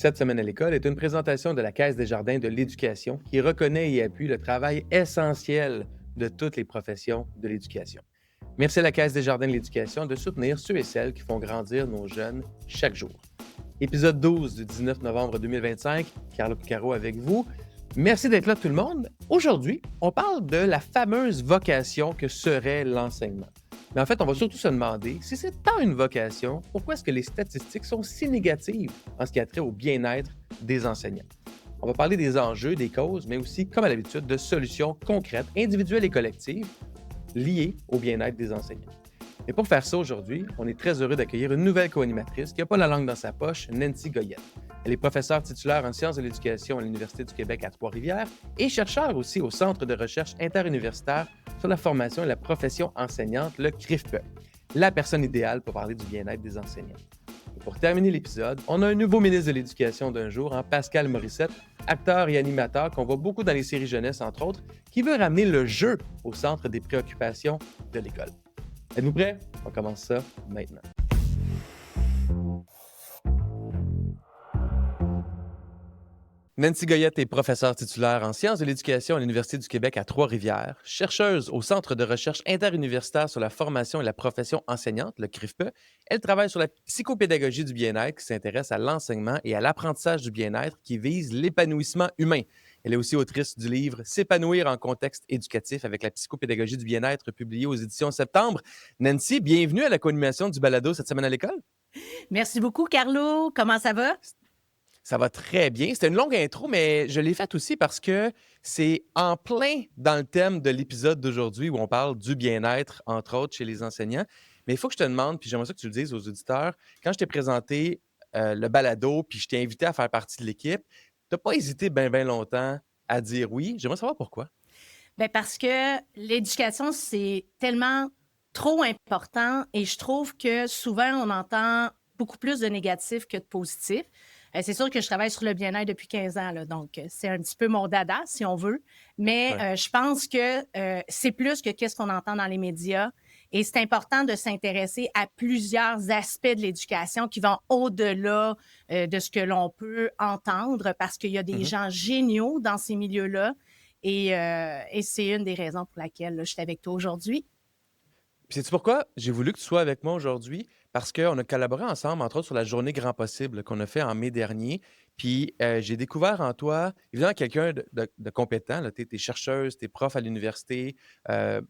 Cette semaine à l'école est une présentation de la Caisse des jardins de l'éducation qui reconnaît et appuie le travail essentiel de toutes les professions de l'éducation. Merci à la Caisse des jardins de l'éducation de soutenir ceux et celles qui font grandir nos jeunes chaque jour. Épisode 12 du 19 novembre 2025, Carlo Pucaro avec vous. Merci d'être là tout le monde. Aujourd'hui, on parle de la fameuse vocation que serait l'enseignement. Mais en fait, on va surtout se demander, si c'est tant une vocation, pourquoi est-ce que les statistiques sont si négatives en ce qui a trait au bien-être des enseignants? On va parler des enjeux, des causes, mais aussi, comme à l'habitude, de solutions concrètes, individuelles et collectives liées au bien-être des enseignants. Et pour faire ça aujourd'hui, on est très heureux d'accueillir une nouvelle co-animatrice qui n'a pas la langue dans sa poche, Nancy Goyette. Elle est professeure titulaire en sciences de l'éducation à l'Université du Québec à Trois-Rivières et chercheure aussi au Centre de recherche interuniversitaire sur la formation et la profession enseignante, le CRIFPE, la personne idéale pour parler du bien-être des enseignants. Et pour terminer l'épisode, on a un nouveau ministre de l'Éducation d'un jour, Pascal Morissette, acteur et animateur qu'on voit beaucoup dans les séries jeunesse, entre autres, qui veut ramener le jeu au centre des préoccupations de l'école. Êtes-vous prêts? On commence ça maintenant. Nancy Goyette est professeure titulaire en sciences de l'éducation à l'Université du Québec à Trois-Rivières, chercheuse au Centre de recherche interuniversitaire sur la formation et la profession enseignante, le CRIFPE. Elle travaille sur la psychopédagogie du bien-être qui s'intéresse à l'enseignement et à l'apprentissage du bien-être qui vise l'épanouissement humain. Elle est aussi autrice du livre S'épanouir en contexte éducatif avec la psychopédagogie du bien-être publié aux éditions Septembre. Nancy, bienvenue à la co-animation du balado cette semaine à l'école. Merci beaucoup, Carlo. Comment ça va? Ça va très bien. C'était une longue intro, mais je l'ai faite aussi parce que c'est en plein dans le thème de l'épisode d'aujourd'hui où on parle du bien-être, entre autres, chez les enseignants. Mais il faut que je te demande, puis j'aimerais ça que tu le dises aux auditeurs, quand je t'ai présenté le balado, puis je t'ai invité à faire partie de l'équipe, tu n'as pas hésité bien, bien longtemps à dire oui. J'aimerais savoir pourquoi. Bien, parce que l'éducation, c'est tellement trop important et je trouve que souvent, on entend beaucoup plus de négatifs que de positifs. C'est sûr que je travaille sur le bien-être depuis 15 ans, là, donc c'est un petit peu mon dada, si on veut. Mais Ouais. je pense que c'est plus que qu'est-ce qu'on entend dans les médias. Et c'est important de s'intéresser à plusieurs aspects de l'éducation qui vont au-delà de ce que l'on peut entendre parce qu'il y a des Mhm. gens géniaux dans ces milieux-là. Et c'est une des raisons pour laquelle là, je suis avec toi aujourd'hui. Puis sais-tu pourquoi j'ai voulu que tu sois avec moi aujourd'hui? Parce qu'on a collaboré ensemble, entre autres, sur la journée Grand Possible qu'on a fait en mai dernier. Puis j'ai découvert en toi, évidemment, quelqu'un de compétent. Tu es chercheuse, tu es prof à l'université euh,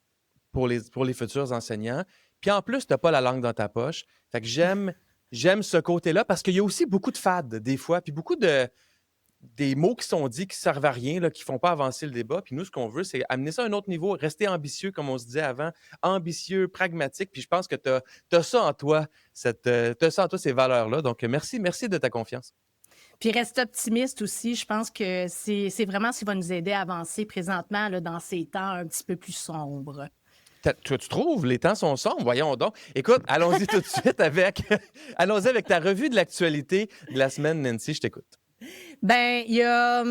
pour les futurs enseignants. Puis en plus, tu n'as pas la langue dans ta poche. Fait que j'aime ce côté-là parce qu'il y a aussi beaucoup de fades, des fois, puis beaucoup des mots qui sont dits qui ne servent à rien, là, qui ne font pas avancer le débat. Puis nous, ce qu'on veut, c'est amener ça à un autre niveau, rester ambitieux, comme on se disait avant, ambitieux, pragmatique. Puis je pense que tu as ça en toi, t'as ça en toi, ces valeurs-là. Donc, merci de ta confiance. Puis reste optimiste aussi. Je pense que c'est vraiment ce qui va nous aider à avancer présentement là, dans ces temps un petit peu plus sombres. Tu trouves, les temps sont sombres, voyons donc. Écoute, allons-y tout de suite allons-y avec ta revue de l'actualité de la semaine, Nancy, je t'écoute. Ben, il y a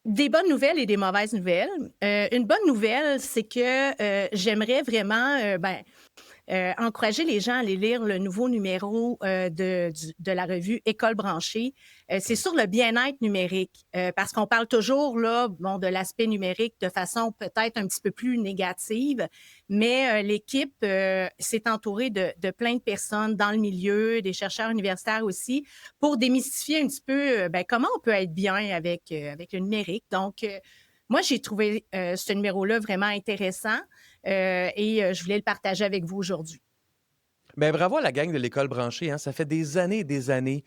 des bonnes nouvelles et des mauvaises nouvelles. Une bonne nouvelle, c'est que j'aimerais vraiment encourager les gens à aller lire le nouveau numéro de la revue École branchée. C'est sur le bien-être numérique, parce qu'on parle toujours là, bon, de l'aspect numérique de façon peut-être un petit peu plus négative, mais l'équipe s'est entourée de plein de personnes dans le milieu, des chercheurs universitaires aussi, pour démystifier un petit peu comment on peut être bien avec le numérique. Donc, moi, j'ai trouvé ce numéro-là vraiment intéressant et je voulais le partager avec vous aujourd'hui. Ben, bravo à la gang de l'école branchée, hein. Ça fait des années et des années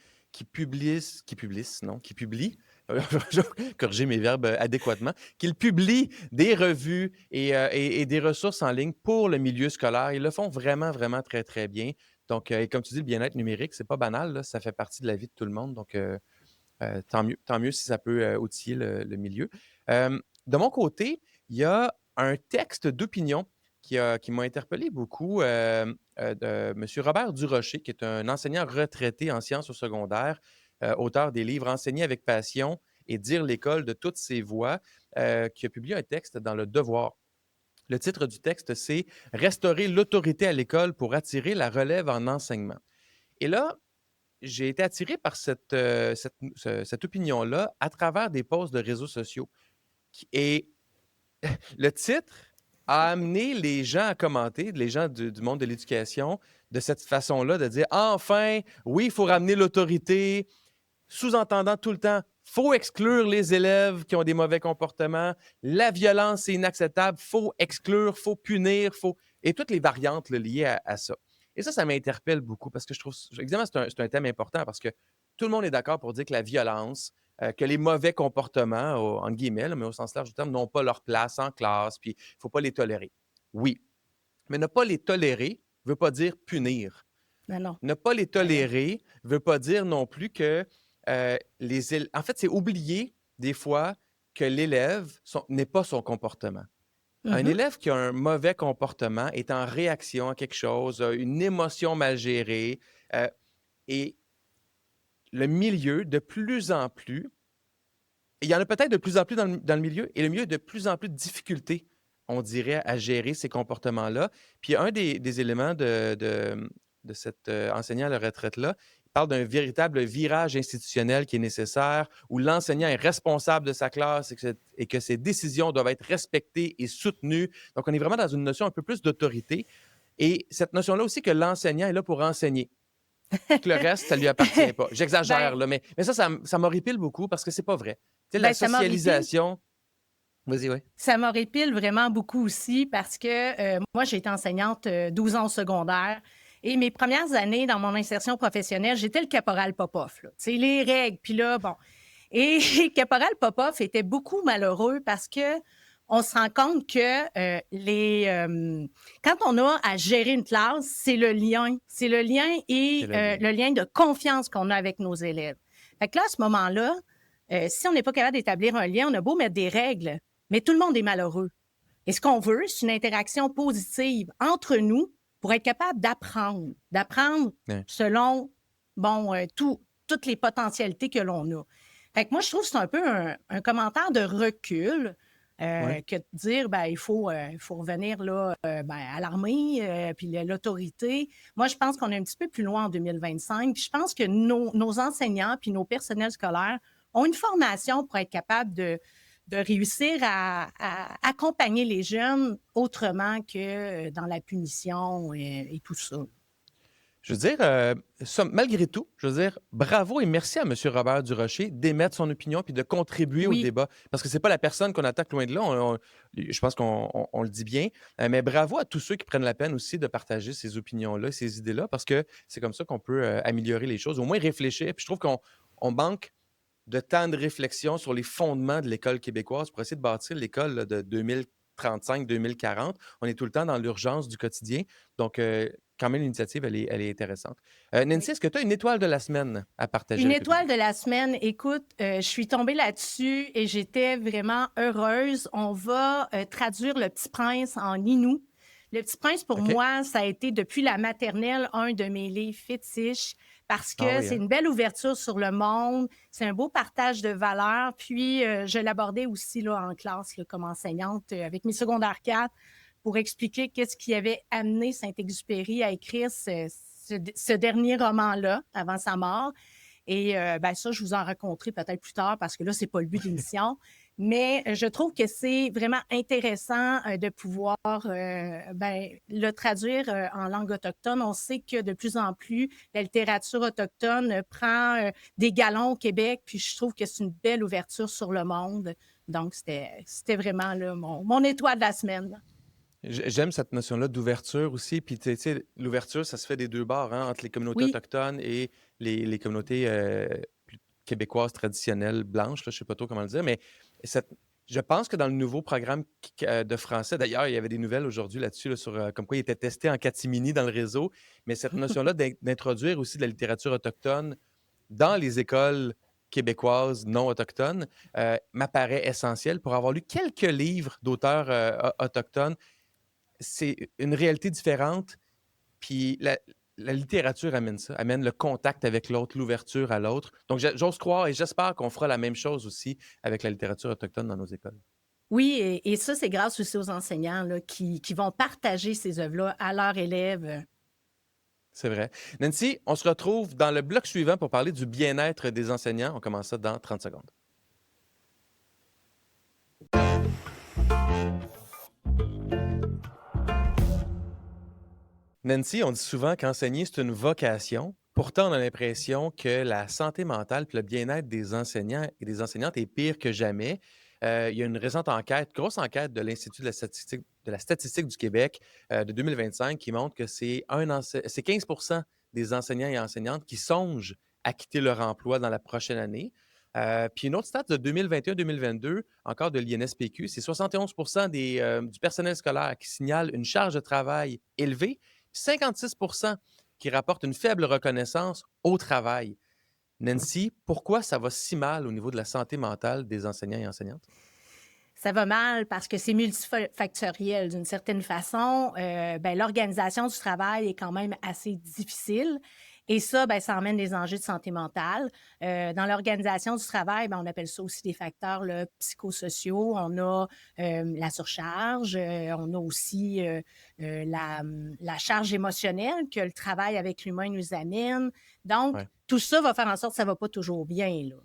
non, qui publient, je vais corriger mes verbes adéquatement, qu'ils publient des revues et des ressources en ligne pour le milieu scolaire. Ils le font vraiment, vraiment très, très bien. Donc, et comme tu dis, le bien-être numérique, c'est pas banal, là, ça fait partie de la vie de tout le monde. Donc, tant mieux si ça peut outiller le milieu. De mon côté, il y a un texte d'opinion qui m'a interpellé beaucoup de M. Robert Durocher, qui est un enseignant retraité en sciences au secondaire, auteur des livres Enseigner avec passion et Dire l'école de toutes ses voix, qui a publié un texte dans Le Devoir. Le titre du texte, c'est Restaurer l'autorité à l'école pour attirer la relève en enseignement. Et là, j'ai été attiré par cette opinion-là à travers des posts de réseaux sociaux. Et le titre a amené les gens à commenter, les gens du monde de l'éducation, de cette façon-là, de dire enfin, oui, il faut ramener l'autorité, sous-entendant tout le temps, faut exclure les élèves qui ont des mauvais comportements, la violence c'est inacceptable, faut exclure, faut punir, et toutes les variantes là, liées à ça. Et ça m'interpelle beaucoup parce que je trouve, évidemment, c'est un thème important parce que tout le monde est d'accord pour dire que la violence, que les mauvais comportements, en guillemets, là, mais au sens large du terme, n'ont pas leur place en classe, puis il ne faut pas les tolérer. Oui, mais ne pas les tolérer ne veut pas dire punir. Ben non. Ne pas les Ben non. tolérer ne veut pas dire non plus que en fait, c'est oublier des fois que l'élève n'est pas son comportement. Un Mhm. élève qui a un mauvais comportement est en réaction à quelque chose, a une émotion mal gérée, et le milieu, de plus en plus, il y en a peut-être de plus en plus dans le milieu, et le milieu a de plus en plus de difficultés, on dirait, à gérer ces comportements-là. Puis un des éléments de cet enseignant à la retraite-là, il parle d'un véritable virage institutionnel qui est nécessaire, où l'enseignant est responsable de sa classe et que ses décisions doivent être respectées et soutenues. Donc, on est vraiment dans une notion un peu plus d'autorité. Et cette notion-là aussi que l'enseignant est là pour enseigner. Que le reste, ça ne lui appartient pas. J'exagère, Ben, là, mais ça m'horripile beaucoup parce que c'est pas vrai. Tu sais, la ben, ça m'horripile. socialisation. Vas-y, oui. Ça m'horripile vraiment beaucoup aussi parce que moi, j'ai été enseignante 12 ans au secondaire et mes premières années dans mon insertion professionnelle, j'étais le caporal Popov. Tu sais, les règles, puis là, bon. Et caporal Popov était beaucoup malheureux parce que on se rend compte que quand on a à gérer une classe, c'est le lien. C'est le lien et C'est le lien. le lien de confiance qu'on a avec nos élèves. Fait que là, à ce moment-là, si on n'est pas capable d'établir un lien, on a beau mettre des règles, mais tout le monde est malheureux. Et ce qu'on veut, c'est une interaction positive entre nous pour être capable d'apprendre Ouais. selon, bon, toutes les potentialités que l'on a. Fait que moi, je trouve que c'est un peu un commentaire de recul Ouais. que de dire, ben, il faut revenir là, à l'armée, puis l'autorité. Moi, je pense qu'on est un petit peu plus loin en 2025. Puis je pense que nos enseignants puis nos personnels scolaires ont une formation pour être capables de réussir à accompagner les jeunes autrement que dans la punition et tout ça. Je veux dire, malgré tout, je veux dire, bravo et merci à M. Robert Durocher d'émettre son opinion puis de contribuer au Oui, débat. Parce que c'est pas la personne qu'on attaque loin de là. Je pense qu'on le dit bien. Mais bravo à tous ceux qui prennent la peine aussi de partager ces opinions-là, ces idées-là, parce que c'est comme ça qu'on peut améliorer les choses, au moins réfléchir. Puis je trouve qu'on manque de temps de réflexion sur les fondements de l'école québécoise pour essayer de bâtir l'école là, de 2035-2040. On est tout le temps dans l'urgence du quotidien. Donc, quand même, l'initiative, elle est intéressante. Nancy, oui. est-ce que tu as une étoile de la semaine à partager Une avec le étoile public? de la semaine, écoute, je suis tombée là-dessus et j'étais vraiment heureuse. On va traduire Le Petit Prince en Inou. Le Petit Prince, pour OK. moi, ça a été depuis la maternelle un de mes livres fétiches parce Ah que oui, c'est hein? une belle ouverture sur le monde, c'est un beau partage de valeurs. Puis, je l'abordais aussi là, en classe là, comme enseignante avec mes secondaires 4 pour expliquer qu'est-ce qui avait amené Saint-Exupéry à écrire ce dernier roman-là avant sa mort. Et ça, je vous en raconterai peut-être plus tard parce que là, c'est pas le but de l'émission. Mais je trouve que c'est vraiment intéressant de pouvoir le traduire en langue autochtone. On sait que de plus en plus, la littérature autochtone prend des galons au Québec, puis je trouve que c'est une belle ouverture sur le monde. Donc, c'était vraiment là, mon étoile de la semaine. J'aime cette notion-là d'ouverture aussi. Puis, tu sais, l'ouverture, ça se fait des deux bords, hein, entre les communautés Oui, autochtones et les communautés québécoises traditionnelles blanches. Là, je ne sais pas trop comment le dire, mais je pense que dans le nouveau programme de français, d'ailleurs, il y avait des nouvelles aujourd'hui là-dessus, là, sur comme quoi il était testé en catimini dans le réseau, mais cette notion-là d'introduire aussi de la littérature autochtone dans les écoles québécoises non autochtones m'apparaît essentielle pour avoir lu quelques livres d'auteurs autochtones. C'est une réalité différente. Puis la littérature amène ça, amène le contact avec l'autre, l'ouverture à l'autre. Donc, j'ose croire et j'espère qu'on fera la même chose aussi avec la littérature autochtone dans nos écoles. oui, et ça, c'est grâce aussi aux enseignants là, qui vont partager ces œuvres-là à leurs élèves. C'est vrai. Nancy, on se retrouve dans le bloc suivant pour parler du bien-être des enseignants. On commence ça dans 30 secondes. Nancy, on dit souvent qu'enseigner, c'est une vocation. Pourtant, on a l'impression que la santé mentale et le bien-être des enseignants et des enseignantes est pire que jamais. Il y a une récente enquête, grosse enquête de l'Institut de la statistique du Québec de 2025 qui montre que c'est 15 des enseignants et enseignantes qui songent à quitter leur emploi dans la prochaine année. Puis une autre stat de 2021-2022, encore de l'INSPQ, c'est 71 du personnel scolaire qui signale une charge de travail élevée, 56 qui rapportent une faible reconnaissance au travail. Nancy, pourquoi ça va si mal au niveau de la santé mentale des enseignants et enseignantes? Ça va mal parce que c'est multifactoriel d'une certaine façon. L'organisation du travail est quand même assez difficile. Et ça, ça emmène des enjeux de santé mentale. Dans l'organisation du travail, on appelle ça aussi des facteurs là, psychosociaux. On a la surcharge, on a aussi la charge émotionnelle que le travail avec l'humain nous amène. Donc, Ouais. tout ça va faire en sorte que ça ne va pas toujours bien, là.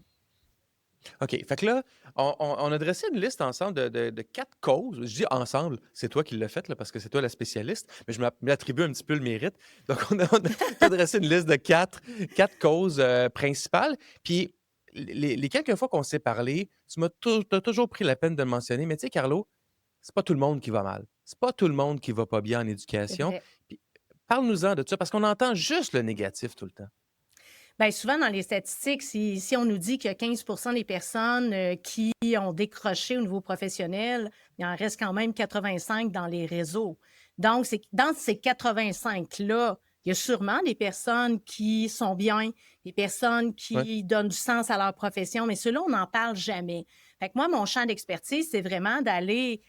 OK. Fait que là, on a dressé une liste ensemble de 4 causes. Je dis ensemble, c'est toi qui l'as faite, là, parce que c'est toi la spécialiste, mais je m'attribue un petit peu le mérite. Donc, t'as dressé une liste de quatre causes principales. Puis, les quelques fois qu'on s'est parlé, t'as toujours pris la peine de le mentionner. Mais tu sais, Carlo, c'est pas tout le monde qui va mal. C'est pas tout le monde qui va pas bien en C'est éducation. vrai. Puis, parle-nous-en de ça, parce qu'on entend juste le négatif tout le temps. Bien, souvent, dans les statistiques, si on nous dit qu'il y a 15 des personnes qui ont décroché au niveau professionnel, il en reste quand même 85 dans les réseaux. Donc, dans ces 85-là, il y a sûrement des personnes qui sont bien, des personnes Ouais. qui donnent du sens à leur profession, mais ceux-là, on n'en parle jamais. Fait que moi, mon champ d'expertise, c'est vraiment d'aller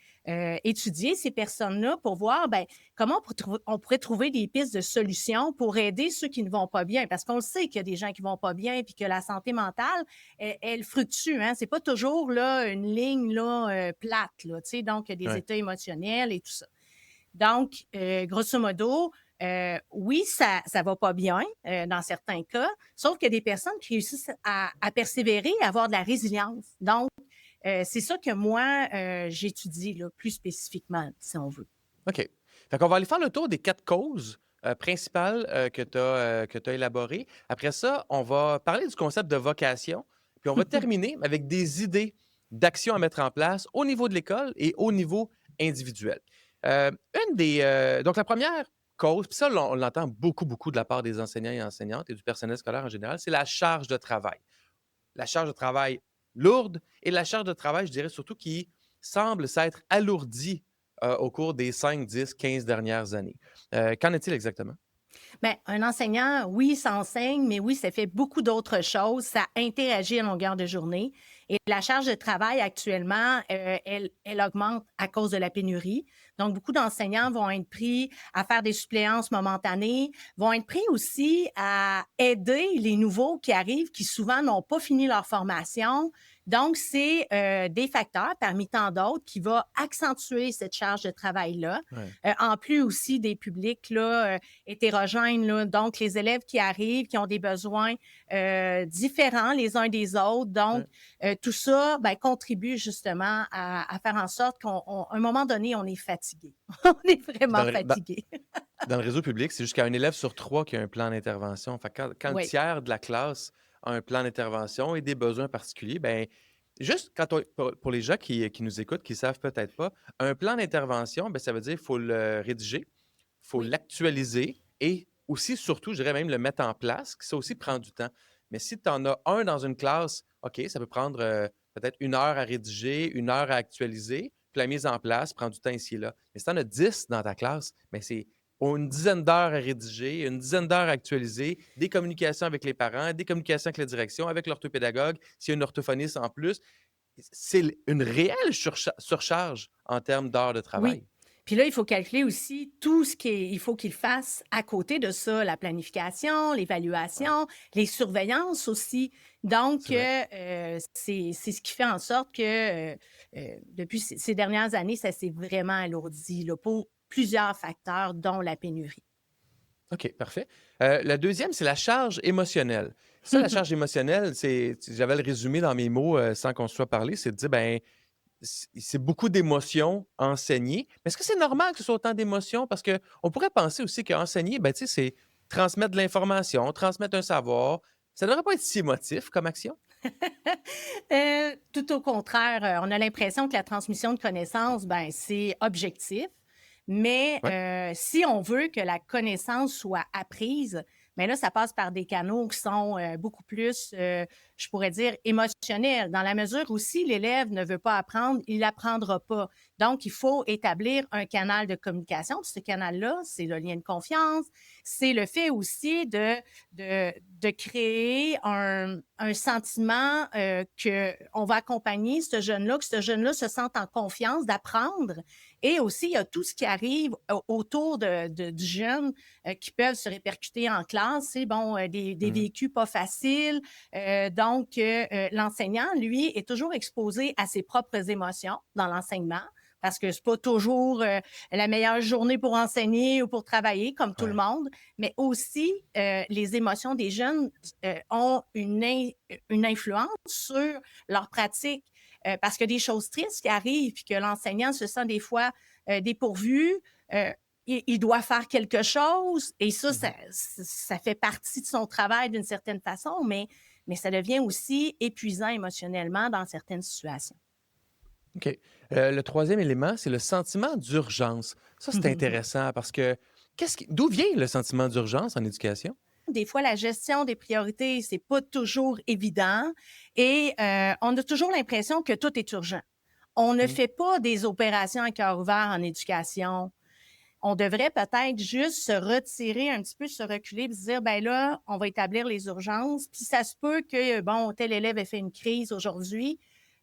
étudier ces personnes-là pour voir comment on pourrait trouver des pistes de solutions pour aider ceux qui ne vont pas bien. Parce qu'on le sait qu'il y a des gens qui ne vont pas bien puis que la santé mentale, elle fluctue. Hein? C'est pas toujours là, une ligne là, plate. Là, tu sais. Donc, il y a des Ouais. états émotionnels et tout ça. Donc, grosso modo, oui, ça va pas bien dans certains cas, sauf qu'il y a des personnes qui réussissent à persévérer, à avoir de la résilience. Donc, c'est ça que moi, j'étudie là, plus spécifiquement, si on veut. OK. Fait qu'on va aller faire le tour des 4 causes principales que tu as élaborées. Après ça, on va parler du concept de vocation, puis on va terminer avec des idées d'actions à mettre en place au niveau de l'école et au niveau individuel. Donc, la première cause, puis ça, on l'entend beaucoup, beaucoup de la part des enseignants et enseignantes et du personnel scolaire en général, c'est la charge de travail. La charge de travail lourde et la charge de travail, je dirais surtout, qui semble s'être alourdie au cours des 5, 10, 15 dernières années. Qu'en est-il exactement? Bien, un enseignant, oui, ça enseigne, mais oui, ça fait beaucoup d'autres choses. Ça interagit à longueur de journée. Et la charge de travail actuellement, elle augmente à cause de la pénurie. Donc, beaucoup d'enseignants vont être pris à faire des suppléances momentanées, vont être pris aussi à aider les nouveaux qui arrivent, qui souvent n'ont pas fini leur formation. Donc, c'est des facteurs parmi tant d'autres qui vont accentuer cette charge de travail-là. Ouais. En plus aussi des publics là, hétérogènes, là, donc les élèves qui arrivent, qui ont des besoins différents les uns des autres. Donc, Ouais. tout ça contribue justement à faire en sorte qu'à un moment donné, on est fatigué. On est Puis vraiment fatigué. dans le réseau public, c'est jusqu'à un élève sur 3 qui a un plan d'intervention. Fait que quand le Oui. tiers de la classe a un plan d'intervention et des besoins particuliers, ben juste pour les gens qui nous écoutent, qui ne savent peut-être pas, un plan d'intervention, ben, ça veut dire qu'il faut le rédiger, il faut Oui. l'actualiser et aussi, surtout, je dirais même le mettre en place, que ça aussi prend du temps. Mais si tu en as un dans une classe, OK, ça peut prendre peut-être 1 heure à rédiger, 1 heure à actualiser, puis la mise en place prend du temps ici et là. Mais si tu en as 10 dans ta classe, ben c'est une dizaine d'heures à rédiger, une dizaine d'heures à actualiser, des communications avec les parents, des communications avec la direction, avec l'orthopédagogue, s'il y a une orthophoniste en plus. C'est une réelle surcharge en termes d'heures de Oui. travail. Puis là, il faut calculer aussi tout ce qu'il faut qu'il fasse à côté de ça, la planification, Ouais, l'évaluation, les surveillances aussi. Donc, c'est vrai. c'est ce qui fait en sorte que depuis ces dernières années, ça s'est vraiment alourdi là, pour plusieurs facteurs, dont la pénurie. OK, parfait. La deuxième, c'est la charge émotionnelle. Ça, la charge émotionnelle, j'avais le résumé dans mes mots, sans qu'on se soit parlé, c'est de dire, ben, c'est beaucoup d'émotions enseignées. Mais est-ce que c'est normal que ce soit autant d'émotions? Parce qu'on pourrait penser aussi qu'enseigner, ben, tu sais, c'est transmettre de l'information, transmettre un savoir. Ça ne devrait pas être si émotif comme action? Tout au contraire, on a l'impression que la transmission de connaissances, ben, c'est objectif, mais Ouais. si on veut que la connaissance soit apprise, mais là, ça passe par des canaux qui sont beaucoup plus, je pourrais dire, émotionnels, dans la mesure où si l'élève ne veut pas apprendre, il n'apprendra pas. Donc, il faut établir un canal de communication. Puis ce canal-là, c'est le lien de confiance, c'est le fait aussi de créer un sentiment qu'on va accompagner ce jeune-là, que ce jeune-là se sente en confiance d'apprendre. Et aussi, il y a tout ce qui arrive autour du jeune qui peuvent se répercuter en classe. C'est bon, des Mmh. vécus pas faciles. Donc, l'enseignant, lui, est toujours exposé à ses propres émotions dans l'enseignement parce que c'est pas toujours la meilleure journée pour enseigner ou pour travailler, comme tout le Ouais. monde, mais aussi les émotions des jeunes ont une influence sur leur pratique. Parce que des choses tristes qui arrivent, puis que l'enseignant se sent des fois dépourvu, euh, il doit faire quelque chose, et ça, Mmh. ça fait partie de son travail d'une certaine façon, mais ça devient aussi épuisant émotionnellement dans certaines situations. OK. Le troisième élément, c'est le sentiment d'urgence. Ça, c'est intéressant parce que d'où vient le sentiment d'urgence en éducation? Des fois, la gestion des priorités, c'est pas toujours évident et on a toujours l'impression que tout est urgent. On ne Mmh. fait pas des opérations à cœur ouvert en éducation. On devrait peut-être juste se retirer un petit peu, se reculer, puis se dire, ben là, on va établir les urgences. Puis ça se peut que, bon, tel élève ait fait une crise aujourd'hui.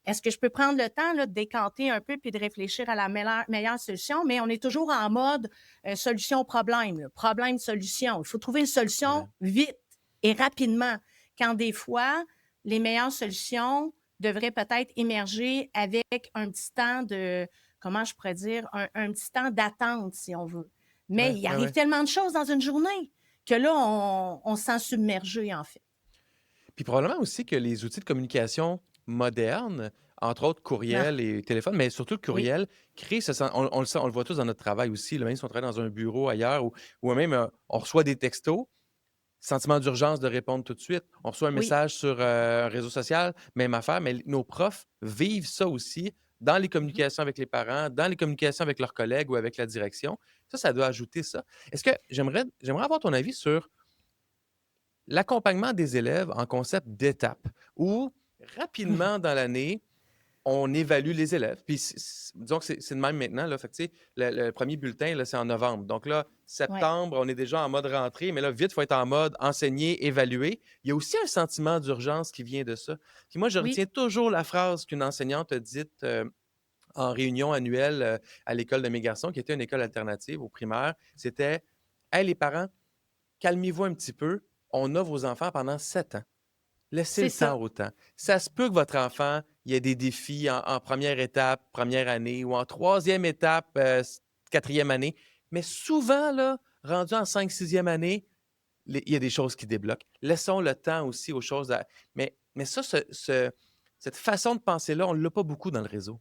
Est-ce que je peux prendre le temps là, de décanter un peu puis de réfléchir à la meilleure solution? Mais on est toujours en mode solution-problème, problème-solution. Il faut trouver une solution Ouais. vite et rapidement. Quand des fois, les meilleures solutions devraient peut-être émerger avec un petit temps de, comment je pourrais dire, un petit temps d'attente, si on veut. Mais Ouais, il ouais, arrive ouais. tellement de choses dans une journée que là, on se sent submergé, en fait. Puis probablement aussi que les outils de communication modernes, entre autres Ah, courriel et téléphone, mais surtout le oui, courriel, créent on le sent, on le voit tous dans notre travail aussi, là, même si on travaille dans un bureau ailleurs ou même on reçoit des textos, sentiment d'urgence de répondre tout de suite. On reçoit un oui. message sur un réseau social, même affaire, mais nos profs vivent ça aussi dans les Mhm. communications avec les parents, dans les communications avec leurs collègues ou avec la direction. Ça doit ajouter ça. Est-ce que j'aimerais avoir ton avis sur l'accompagnement des élèves en concept d'étape, où rapidement dans l'année, on évalue les élèves. Puis disons que c'est de même maintenant. Là, fait que, tu sais, le premier bulletin, là, c'est en novembre. Donc là, Ouais, septembre, on est déjà en mode rentrée, mais là, vite, il faut être en mode enseigner, évaluer. Il y a aussi un sentiment d'urgence qui vient de ça. Puis moi, je oui. retiens toujours la phrase qu'une enseignante a dite en réunion annuelle à l'école de mes garçons, qui était une école alternative au primaire. C'était: Hey, les parents, calmez-vous un petit peu. On a vos enfants pendant 7 ans. Laissez C'est le temps ça. au temps. Ça se peut que votre enfant, il y ait des défis en première étape, première année, ou en troisième étape, quatrième année. Mais souvent, là, rendu en 5, 6e année, il y a des choses qui débloquent. Laissons le temps aussi aux choses. Mais ça, cette façon de penser-là, on ne l'a pas beaucoup dans le réseau.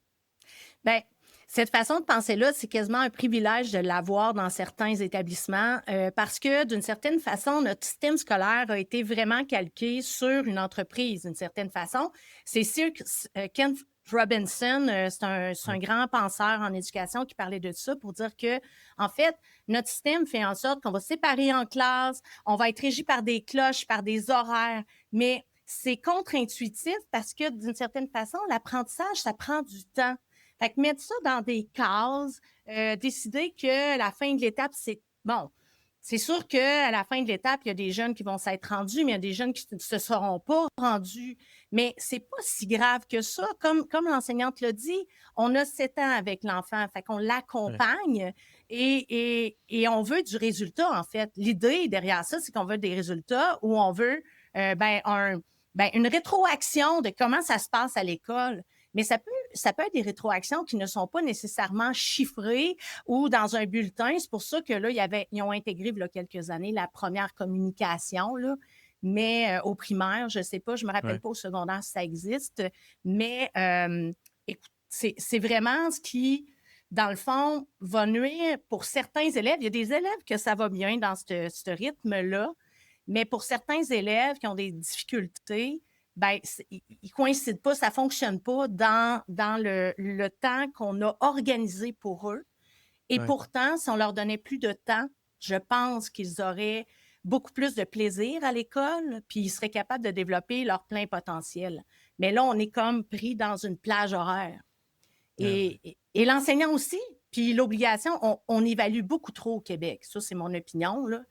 Bien, cette façon de penser-là, c'est quasiment un privilège de l'avoir dans certains établissements parce que, d'une certaine façon, notre système scolaire a été vraiment calqué sur une entreprise, d'une certaine façon. C'est sûr que Ken Robinson, c'est un Ouais. grand penseur en éducation qui parlait de ça pour dire que, en fait, notre système fait en sorte qu'on va se séparer en classes, on va être régi par des cloches, par des horaires, mais c'est contre-intuitif parce que, d'une certaine façon, l'apprentissage, ça prend du temps. Fait que mettre ça dans des cases, décider que la fin de l'étape, c'est bon. C'est sûr qu'à la fin de l'étape, il y a des jeunes qui vont s'être rendus, mais il y a des jeunes qui ne se seront pas rendus. Mais c'est pas si grave que ça. Comme l'enseignante l'a dit, on a 7 ans avec l'enfant, fait qu'on Ouais. l'accompagne et on veut du résultat, en fait. L'idée derrière ça, c'est qu'on veut des résultats ou on veut une rétroaction de comment ça se passe à l'école. Mais ça peut être des rétroactions qui ne sont pas nécessairement chiffrées ou dans un bulletin. C'est pour ça que là, ils ont intégré, il y a quelques années, la première communication, là. Mais au primaire, je ne sais pas, je ne me rappelle Ouais. pas au secondaire si ça existe. Mais écoute, c'est vraiment ce qui, dans le fond, va nuire pour certains élèves. Il y a des élèves que ça va bien dans ce rythme-là, mais pour certains élèves qui ont des difficultés, ben, ils ne coïncident pas, ça ne fonctionne pas dans le temps qu'on a organisé pour eux. Et Ouais. pourtant, si on leur donnait plus de temps, je pense qu'ils auraient beaucoup plus de plaisir à l'école, puis ils seraient capables de développer leur plein potentiel. Mais là, on est comme pris dans une plage horaire. Ah ouais. Et l'enseignant aussi. Puis l'obligation, on évalue beaucoup trop au Québec. Ça, c'est mon opinion, là.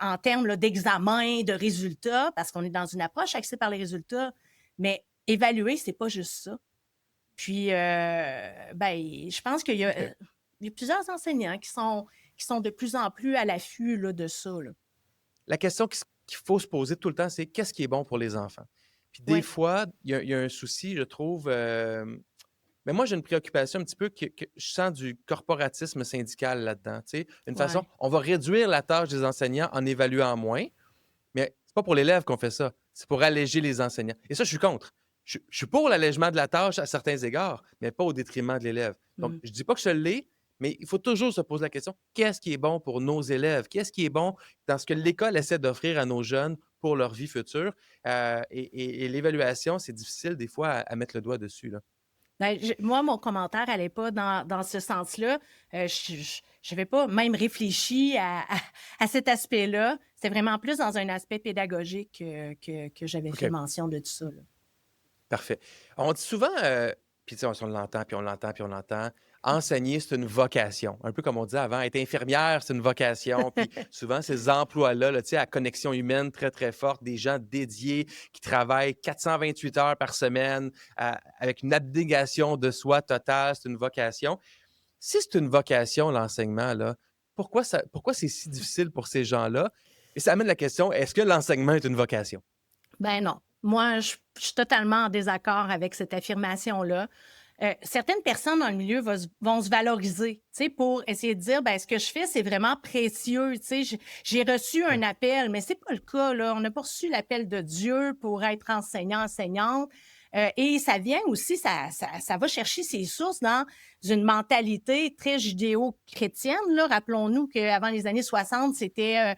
En termes là, d'examen, de résultats, parce qu'on est dans une approche axée par les résultats. Mais évaluer, c'est pas juste ça. Puis, je pense qu'il OK. y a plusieurs enseignants qui sont de plus en plus à l'affût là, de ça, là. La question qu'il faut se poser tout le temps, c'est qu'est-ce qui est bon pour les enfants? Puis des Oui, fois, il y a un souci, je trouve. Mais moi, j'ai une préoccupation un petit peu que je sens du corporatisme syndical là-dedans. Tu sais, une façon, ouais. on va réduire la tâche des enseignants en évaluant moins, mais c'est pas pour l'élève qu'on fait ça. C'est pour alléger les enseignants. Et ça, je suis contre. Je suis pour l'allègement de la tâche à certains égards, mais pas au détriment de l'élève. Donc, Mm. je dis pas que je l'ai, mais il faut toujours se poser la question, qu'est-ce qui est bon pour nos élèves? Qu'est-ce qui est bon dans ce que l'école essaie d'offrir à nos jeunes pour leur vie future? Et l'évaluation, c'est difficile des fois à mettre le doigt dessus, là. Ben, moi, mon commentaire n'allait pas dans ce sens-là. Je n'avais pas même réfléchi à cet aspect-là. C'était vraiment plus dans un aspect pédagogique que j'avais fait OK. mention de tout ça, là. Parfait. On dit souvent, puis tu sais, on l'entend, puis on l'entend, puis on l'entend, enseigner, c'est une vocation. Un peu comme on disait avant, être infirmière, c'est une vocation. Puis souvent, ces emplois-là, là, tu sais, à connexion humaine très, très forte, des gens dédiés qui travaillent 428 heures par semaine avec une abnégation de soi totale, c'est une vocation. Si c'est une vocation, l'enseignement, là, pourquoi c'est si difficile pour ces gens-là? Et ça amène la question, est-ce que l'enseignement est une vocation? Ben non. Moi, je suis totalement en désaccord avec cette affirmation-là. Certaines personnes dans le milieu vont se valoriser, tu sais, pour essayer de dire, ben, ce que je fais, c'est vraiment précieux, tu sais. J'ai reçu Ouais. un appel, mais c'est pas le cas, là. On n'a pas reçu l'appel de Dieu pour être enseignant, enseignante. Et ça vient aussi, ça va chercher ses sources dans une mentalité très judéo-chrétienne, là. Rappelons-nous qu'avant les années 60, c'était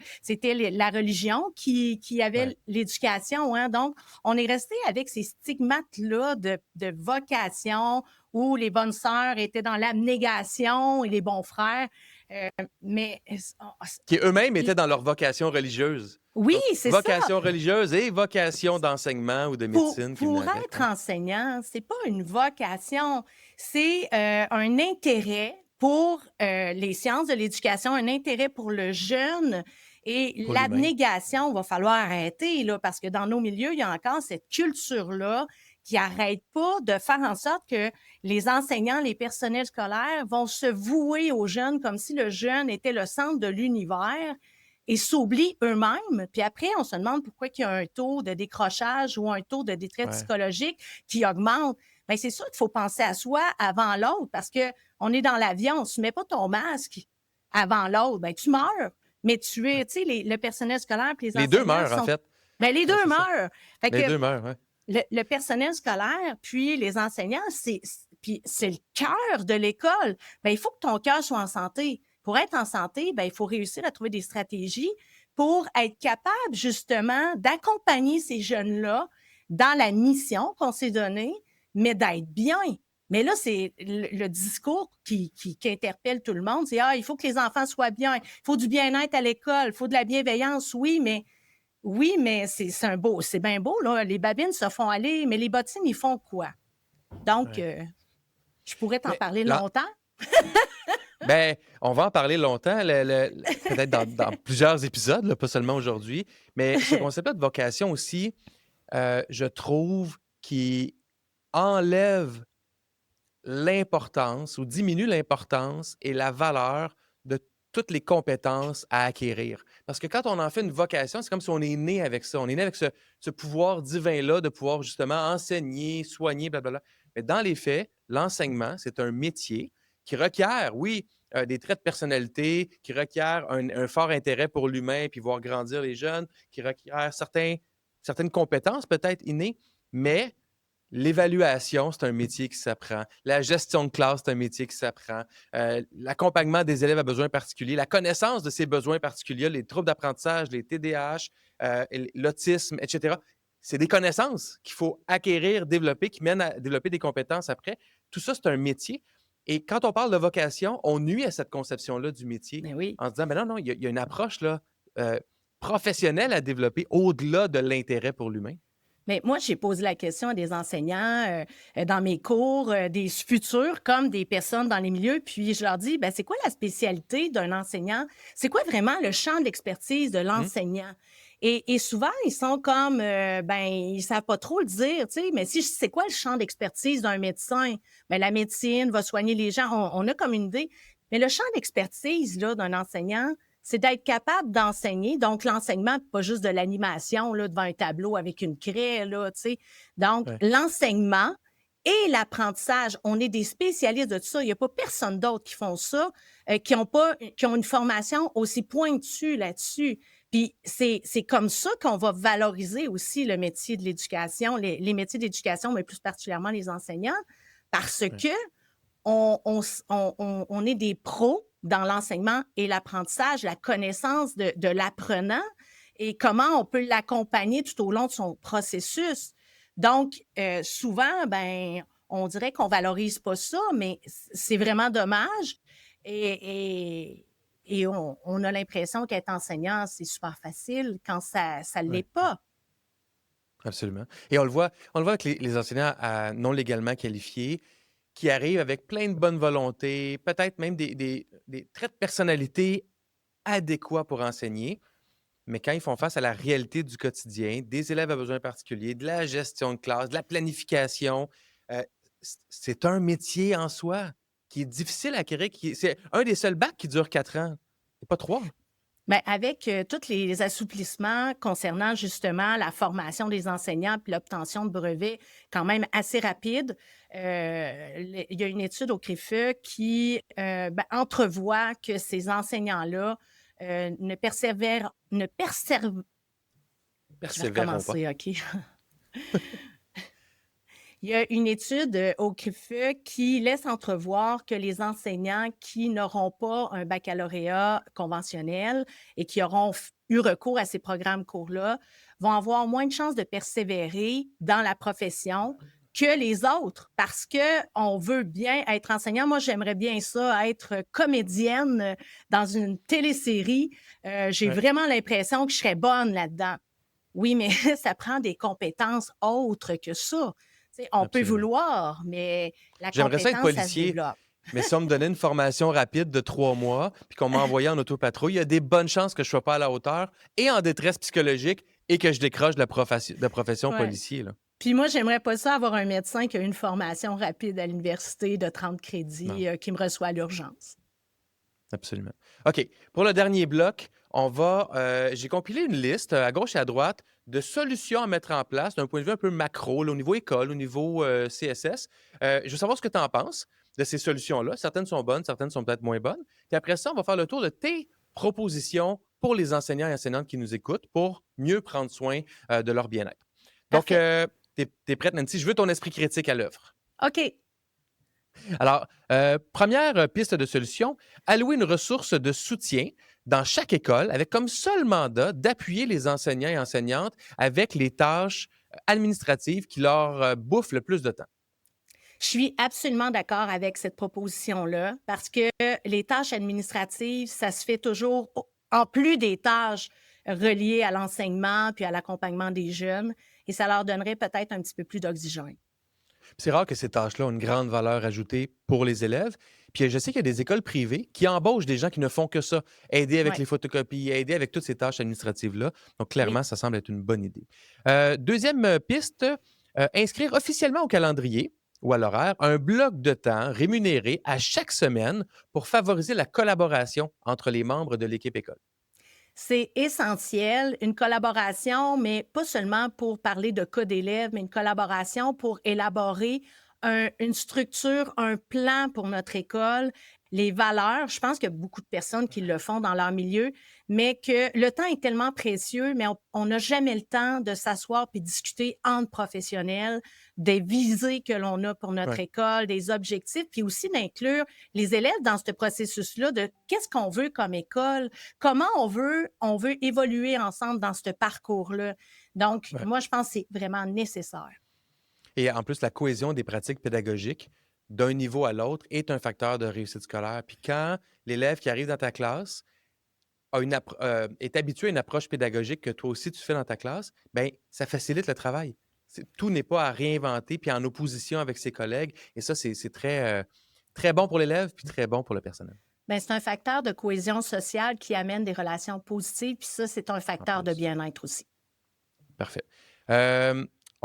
la religion qui Ouais. avait l'éducation, hein. Donc, on est resté avec ces stigmates-là de vocation où les bonnes sœurs étaient dans l'abnégation et les bons frères. Mais Qui eux-mêmes étaient dans leur vocation religieuse. oui, Donc, c'est ça. vocation religieuse et vocation d'enseignement ou de médecine qui venait Pour avec, être hein. enseignant, c'est pas une vocation, c'est un intérêt pour les sciences de l'éducation, un intérêt pour le jeune. Et Pour l'humain. l'abnégation, va falloir arrêter, là, parce que dans nos milieux, il y a encore cette culture-là qui n'arrête pas de faire en sorte que les enseignants, les personnels scolaires vont se vouer aux jeunes comme si le jeune était le centre de l'univers et s'oublient eux-mêmes. Puis après, on se demande pourquoi il y a un taux de décrochage ou un taux de détresse Ouais. psychologique qui augmente. Bien, c'est sûr qu'il faut penser à soi avant l'autre parce qu'on est dans l'avion, si tu ne mets pas ton masque avant l'autre, bien, tu meurs. Mais tu sais, le personnel scolaire et les Les deux enseignants meurent, en sont. fait. Bien, les Ouais, deux c'est ça. meurent. Fait Les que deux meurent, ouais. le personnel scolaire, puis les enseignants, puis c'est le cœur de l'école. Bien, il faut que ton cœur soit en santé. Pour être en santé, bien, il faut réussir à trouver des stratégies pour être capable, justement, d'accompagner ces jeunes-là dans la mission qu'on s'est donnée, mais d'être bien. Mais là, c'est le discours qui interpelle tout le monde. C'est, il faut que les enfants soient bien. Il faut du bien-être à l'école. Il faut de la bienveillance. Oui, mais c'est bien beau, là. Les babines se font aller, mais les bottines, ils font quoi? Donc, Ouais. je pourrais t'en Mais parler là, longtemps. ben, on va en parler longtemps, peut-être dans plusieurs épisodes, là, pas seulement aujourd'hui. Mais ce concept-là de vocation aussi, je trouve qu'il enlève l'importance ou diminue l'importance et la valeur de toutes les compétences à acquérir. Parce que quand on en fait une vocation, c'est comme si on est né avec ça. On est né avec ce pouvoir divin-là de pouvoir justement enseigner, soigner, blablabla. Mais dans les faits, l'enseignement, c'est un métier qui requiert, oui, des traits de personnalité, qui requiert un fort intérêt pour l'humain, puis voir grandir les jeunes, qui requiert certaines compétences peut-être innées, mais l'évaluation, c'est un métier qui s'apprend. La gestion de classe, c'est un métier qui s'apprend. L'accompagnement des élèves à besoins particuliers, la connaissance de ces besoins particuliers, les troubles d'apprentissage, les TDAH, l'autisme, etc. C'est des connaissances qu'il faut acquérir, développer, qui mènent à développer des compétences après. Tout ça, c'est un métier. Et quand on parle de vocation, on nuit à cette conception-là du métier Mais oui. en se disant, ben non, non, il y a une approche là, professionnelle à développer au-delà de l'intérêt pour l'humain. Mais moi, j'ai posé la question à des enseignants dans mes cours, des futurs comme des personnes dans les milieux, puis je leur dis, ben, c'est quoi la spécialité d'un enseignant? C'est quoi vraiment le champ d'expertise de Mhm. l'enseignant? Et souvent, ils sont comme, ben, ils savent pas trop le dire, tu sais, mais si c'est quoi le champ d'expertise d'un médecin? Ben, la médecine va soigner les gens, on a comme une idée. Mais le champ d'expertise, là, d'un enseignant, c'est d'être capable d'enseigner. Donc, l'enseignement, pas juste de l'animation là, devant un tableau avec une craie, là, tu sais. Donc, Ouais. l'enseignement et l'apprentissage, on est des spécialistes de tout ça. Il n'y a pas personne d'autre qui font ça, qui ont une formation aussi pointue là-dessus. Puis, c'est comme ça qu'on va valoriser aussi le métier de l'éducation, les métiers d'éducation, mais plus particulièrement les enseignants, parce Ouais. que on est des pros dans l'enseignement et l'apprentissage, la connaissance de l'apprenant et comment on peut l'accompagner tout au long de son processus. Donc, souvent, ben, on dirait qu'on valorise pas ça, mais c'est vraiment dommage. Et, et on a l'impression qu'être enseignant, c'est super facile quand ça Ouais. l'est pas. Absolument. Et on le voit avec les enseignants non légalement qualifiés qui arrivent avec plein de bonne volonté, peut-être même des traits de personnalité adéquats pour enseigner, mais quand ils font face à la réalité du quotidien, des élèves à besoins particuliers, de la gestion de classe, de la planification, euh, c'est un métier en soi qui est difficile à acquérir. C'est un des seuls bacs qui dure 4 ans, et pas 3. Bien, avec tous les assouplissements concernant justement la formation des enseignants puis l'obtention de brevets quand même assez rapide, il y a une étude au CRIFE qui ben, entrevoit que ces enseignants-là ne persévèrent. Je vais Persévérons pas. recommencer, OK? Il y a une étude au CRIFE qui laisse entrevoir que les enseignants qui n'auront pas un baccalauréat conventionnel et qui auront eu recours à ces programmes cours-là vont avoir moins de chances de persévérer dans la profession que les autres parce qu'on veut bien être enseignant. Moi, j'aimerais bien ça, être comédienne dans une télésérie. J'ai Ouais, vraiment l'impression que je serais bonne là-dedans. Oui, mais ça prend des compétences autres que ça. Tu sais, on peut absolument. vouloir, mais la J'aimerais ça être compétence, ça se policier, développe. mais si on me donnait une formation rapide de 3 mois, puis qu'on m'envoyait en autopatrouille, il y a des bonnes chances que je ne sois pas à la hauteur et en détresse psychologique et que je décroche de la profession Ouais. policier, là. Puis moi, j'aimerais pas ça avoir un médecin qui a une formation rapide à l'université de 30 Non, crédits, qui me reçoit à l'urgence. absolument. OK. Pour le dernier bloc, j'ai compilé une liste à gauche et à droite de solutions à mettre en place d'un point de vue un peu macro, là, au niveau école, au niveau CSS. Je veux savoir ce que tu en penses de ces solutions-là. Certaines sont bonnes, certaines sont peut-être moins bonnes. Puis après ça, on va faire le tour de tes propositions pour les enseignants et enseignantes qui nous écoutent pour mieux prendre soin de leur bien-être. Donc, Parfait. t'es prête, Nancy? Je veux ton esprit critique à l'œuvre. OK. Alors, première piste de solution, allouer une ressource de soutien dans chaque école avec comme seul mandat d'appuyer les enseignants et enseignantes avec les tâches administratives qui leur bouffent le plus de temps. Je suis absolument d'accord avec cette proposition-là parce que les tâches administratives, ça se fait toujours en plus des tâches reliées à l'enseignement puis à l'accompagnement des jeunes et ça leur donnerait peut-être un petit peu plus d'oxygène. C'est rare que ces tâches-là ont une grande valeur ajoutée pour les élèves. Puis je sais qu'il y a des écoles privées qui embauchent des gens qui ne font que ça, aider avec Ouais. les photocopies, aider avec toutes ces tâches administratives-là. Donc, Oui. clairement, ça semble être une bonne idée. Deuxième piste, inscrire officiellement au calendrier ou à l'horaire un bloc de temps rémunéré à chaque semaine pour favoriser la collaboration entre les membres de l'équipe école. C'est essentiel, une collaboration, mais pas seulement pour parler de cas d'élèves, mais une collaboration pour élaborer une structure, un plan pour notre école, les valeurs. Je pense qu'il y a beaucoup de personnes qui le font dans leur milieu, mais que le temps est tellement précieux, mais on n'a jamais le temps de s'asseoir puis discuter entre professionnels des visées que l'on a pour notre Ouais. école, des objectifs, puis aussi d'inclure les élèves dans ce processus-là de qu'est-ce qu'on veut comme école, comment on veut évoluer ensemble dans ce parcours-là. Donc, Ouais. moi, je pense que c'est vraiment nécessaire. Et en plus, la cohésion des pratiques pédagogiques d'un niveau à l'autre est un facteur de réussite scolaire. Puis quand l'élève qui arrive dans ta classe est habitué à une approche pédagogique que toi aussi tu fais dans ta classe, ben ça facilite le travail. Tout n'est pas à réinventer puis en opposition avec ses collègues. Et ça, c'est très, très bon pour l'élève puis très bon pour le personnel. Bien, c'est un facteur de cohésion sociale qui amène des relations positives, puis ça, c'est un En facteur de plus. bien-être aussi. Parfait.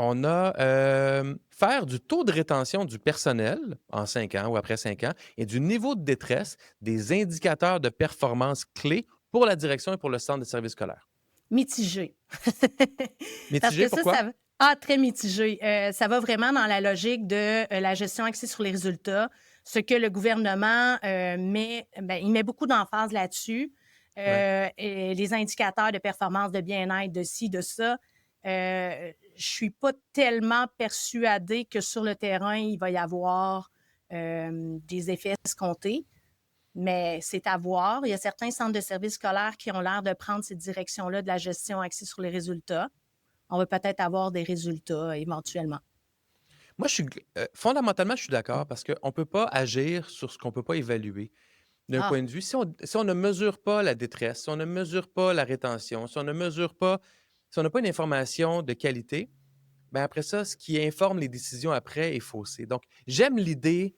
On a faire du taux de rétention du personnel en 5 ans ou après 5 ans et du niveau de détresse des indicateurs de performance clés pour la direction et pour le centre de services scolaires. Mitigé. Parce Mitigé, que ça pourquoi? va ah, très mitigé. Ça va vraiment dans la logique de, la gestion axée sur les résultats. Ce que le gouvernement, il met beaucoup d'emphase là-dessus. Ouais. Et les indicateurs de performance, de bien-être, de ci, de ça. Je suis pas tellement persuadée que sur le terrain, il va y avoir, des effets escomptés. Mais c'est à voir. Il y a certains centres de services scolaires qui ont l'air de prendre cette direction-là de la gestion axée sur les résultats. On va peut-être avoir des résultats éventuellement. Moi, fondamentalement, je suis d'accord parce qu'on ne peut pas agir sur ce qu'on ne peut pas évaluer. D'un Ah, point de vue, si on ne mesure pas la détresse, si on ne mesure pas la rétention, si on ne mesure pas, si on n'a pas une information de qualité, ben après ça, ce qui informe les décisions après est faussé. Donc, j'aime l'idée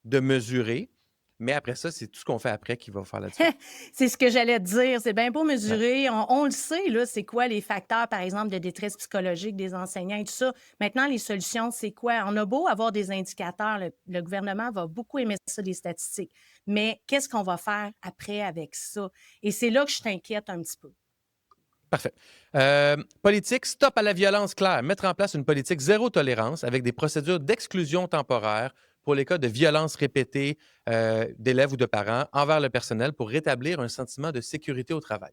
de mesurer, mais après ça, c'est tout ce qu'on fait après qui va faire la différence. c'est ce que j'allais te dire. C'est bien beau Ouais. mesurer. On le sait, là, c'est quoi les facteurs, par exemple, de détresse psychologique des enseignants et tout ça. Maintenant, les solutions, c'est quoi? On a beau avoir des indicateurs, le gouvernement va beaucoup aimer ça, des statistiques. Mais qu'est-ce qu'on va faire après avec ça? Et c'est là que je t'inquiète un petit peu. Parfait. Politique, stop à la violence claire. Mettre en place une politique zéro tolérance avec des procédures d'exclusion temporaire pour les cas de violence répétée d'élèves ou de parents envers le personnel pour rétablir un sentiment de sécurité au travail.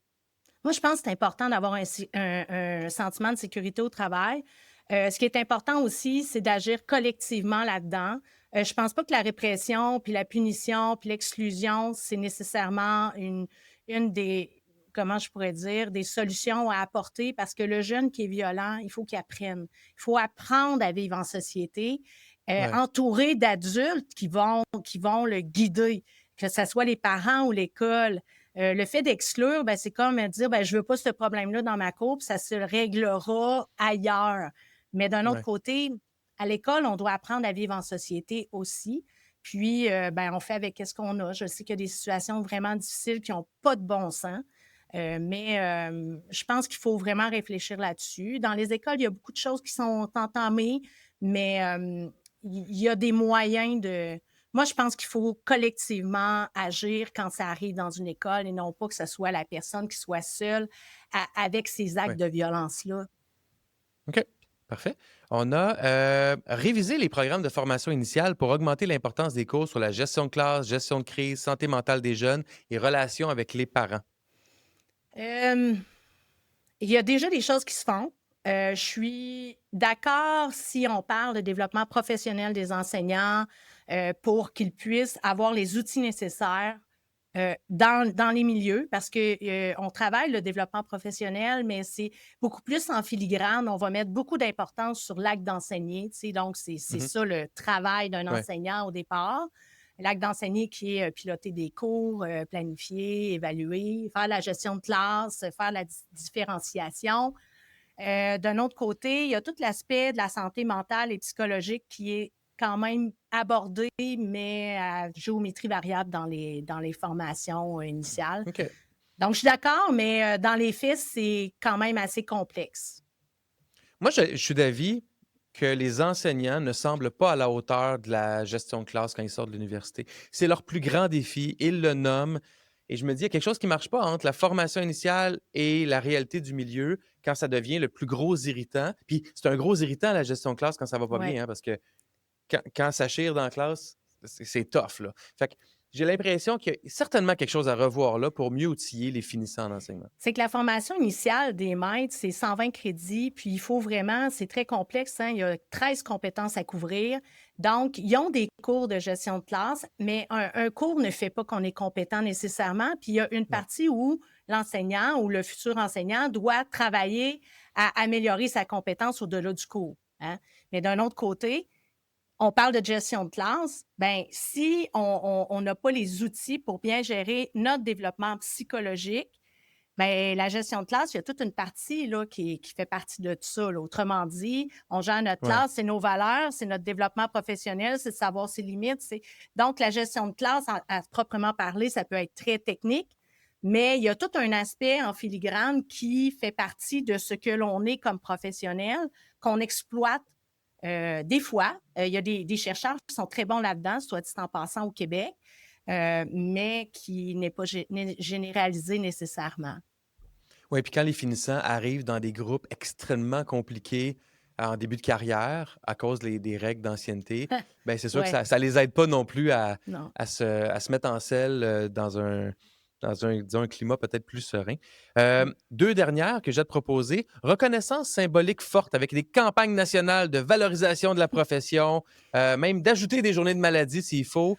Moi, je pense que c'est important d'avoir un sentiment de sécurité au travail. Ce qui est important aussi, c'est d'agir collectivement là-dedans. Je pense pas que la répression, puis la punition, puis l'exclusion, c'est nécessairement une des, comment je pourrais dire, des solutions à apporter parce que le jeune qui est violent, il faut qu'il apprenne. Il faut apprendre à vivre en société, Ouais. entouré d'adultes qui vont le guider, que ce soit les parents ou l'école. Le fait d'exclure, ben, c'est comme dire, ben, je veux pas ce problème-là dans ma cour, puis ça se réglera ailleurs. Mais d'un autre Ouais. côté, à l'école, on doit apprendre à vivre en société aussi. Puis, ben, on fait avec ce qu'on a. Je sais qu'il y a des situations vraiment difficiles qui n'ont pas de bon sens. Mais je pense qu'il faut vraiment réfléchir là-dessus. Dans les écoles, il y a beaucoup de choses qui sont entamées, mais il y a des moyens de. Moi, je pense qu'il faut collectivement agir quand ça arrive dans une école et non pas que ce soit la personne qui soit seule avec ces actes Ouais. de violence-là. OK. Parfait. On a révisé les programmes de formation initiale pour augmenter l'importance des cours sur la gestion de classe, gestion de crise, santé mentale des jeunes et relations avec les parents. Euh, il y a déjà des choses qui se font. Je suis d'accord si on parle de développement professionnel des enseignants pour qu'ils puissent avoir les outils nécessaires dans les milieux parce qu'on travaille le développement professionnel, mais c'est beaucoup plus en filigrane. On va mettre beaucoup d'importance sur l'acte d'enseigner. Tu sais, donc, c'est Mhm. ça le travail d'un Ouais. enseignant au départ. L'acte d'enseigner qui est piloter des cours, planifier, évaluer, faire la gestion de classe, faire la différenciation. D'un autre côté, il y a tout l'aspect de la santé mentale et psychologique qui est quand même abordé, mais à géométrie variable dans les formations initiales. OK. Donc, je suis d'accord, mais dans les faits, c'est quand même assez complexe. Moi, je suis d'avis que les enseignants ne semblent pas à la hauteur de la gestion de classe quand ils sortent de l'université. C'est leur plus grand défi. Ils le nomment. Et je me dis, il y a quelque chose qui ne marche pas entre la formation initiale et la réalité du milieu quand ça devient le plus gros irritant. Puis c'est un gros irritant, la gestion de classe, quand ça va pas Ouais. bien, hein, parce que quand ça chire dans la classe, c'est tough, là. Fait que j'ai l'impression qu'il y a certainement quelque chose à revoir là pour mieux outiller les finissants en enseignement. C'est que la formation initiale des maîtres, c'est 120 crédits, puis il faut vraiment, c'est très complexe, hein, il y a 13 compétences à couvrir. Donc, ils ont des cours de gestion de classe, mais un cours ne fait pas qu'on est compétent nécessairement. Puis il y a une Non. partie où l'enseignant ou le futur enseignant doit travailler à améliorer sa compétence au-delà du cours, hein. Mais d'un autre côté, on parle de gestion de classe, ben si on n'a pas les outils pour bien gérer notre développement psychologique, ben la gestion de classe, il y a toute une partie là, qui fait partie de tout ça, là. Autrement dit, on gère notre Ouais. classe, c'est nos valeurs, c'est notre développement professionnel, c'est de savoir ses limites. Donc, la gestion de classe, à proprement parler, ça peut être très technique, mais il y a tout un aspect en filigrane qui fait partie de ce que l'on est comme professionnel, qu'on exploite des fois. Il y a des chercheurs qui sont très bons là-dedans, soit dit en passant au Québec, mais qui n'est pas généralisé nécessairement. Oui, puis quand les finissants arrivent dans des groupes extrêmement compliqués en début de carrière à cause des règles d'ancienneté, ben c'est sûr que Ouais, ça les aide pas non plus non. à se mettre en selle dans un, disons, un climat peut-être plus serein. Mm. 2 dernières que j'ai à te proposer. Reconnaissance symbolique forte avec des campagnes nationales de valorisation de la profession, même d'ajouter des journées de maladie s'il faut.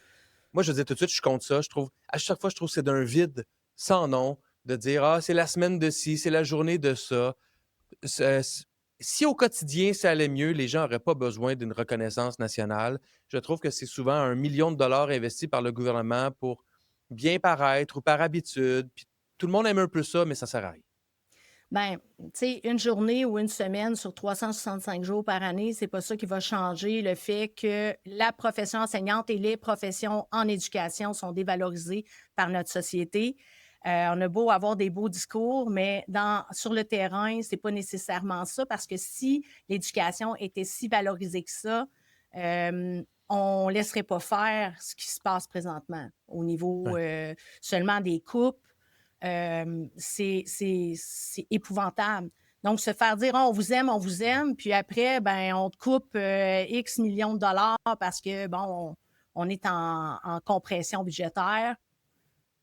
Moi, je veux dire tout de suite, je compte ça. Je trouve, à chaque fois, je trouve que c'est d'un vide sans nom de dire ah, c'est la semaine de ci, c'est la journée de ça. Si au quotidien ça allait mieux, les gens n'auraient pas besoin d'une reconnaissance nationale. Je trouve que c'est souvent 1 million de dollars investis par le gouvernement pour bien paraître ou par habitude. Puis tout le monde aime un peu ça, mais ça sert à rien. Ben, tu sais, une journée ou une semaine sur 365 jours par année, c'est pas ça qui va changer le fait que la profession enseignante et les professions en éducation sont dévalorisées par notre société. On a beau avoir des beaux discours, mais sur le terrain, c'est pas nécessairement ça parce que si l'éducation était si valorisée que ça, on laisserait pas faire ce qui se passe présentement au niveau Ouais. seulement des coupes. C'est épouvantable. Donc, se faire dire «Ah, on vous aime», puis après, ben, on te coupe X millions de dollars parce que, bon, on est en compression budgétaire.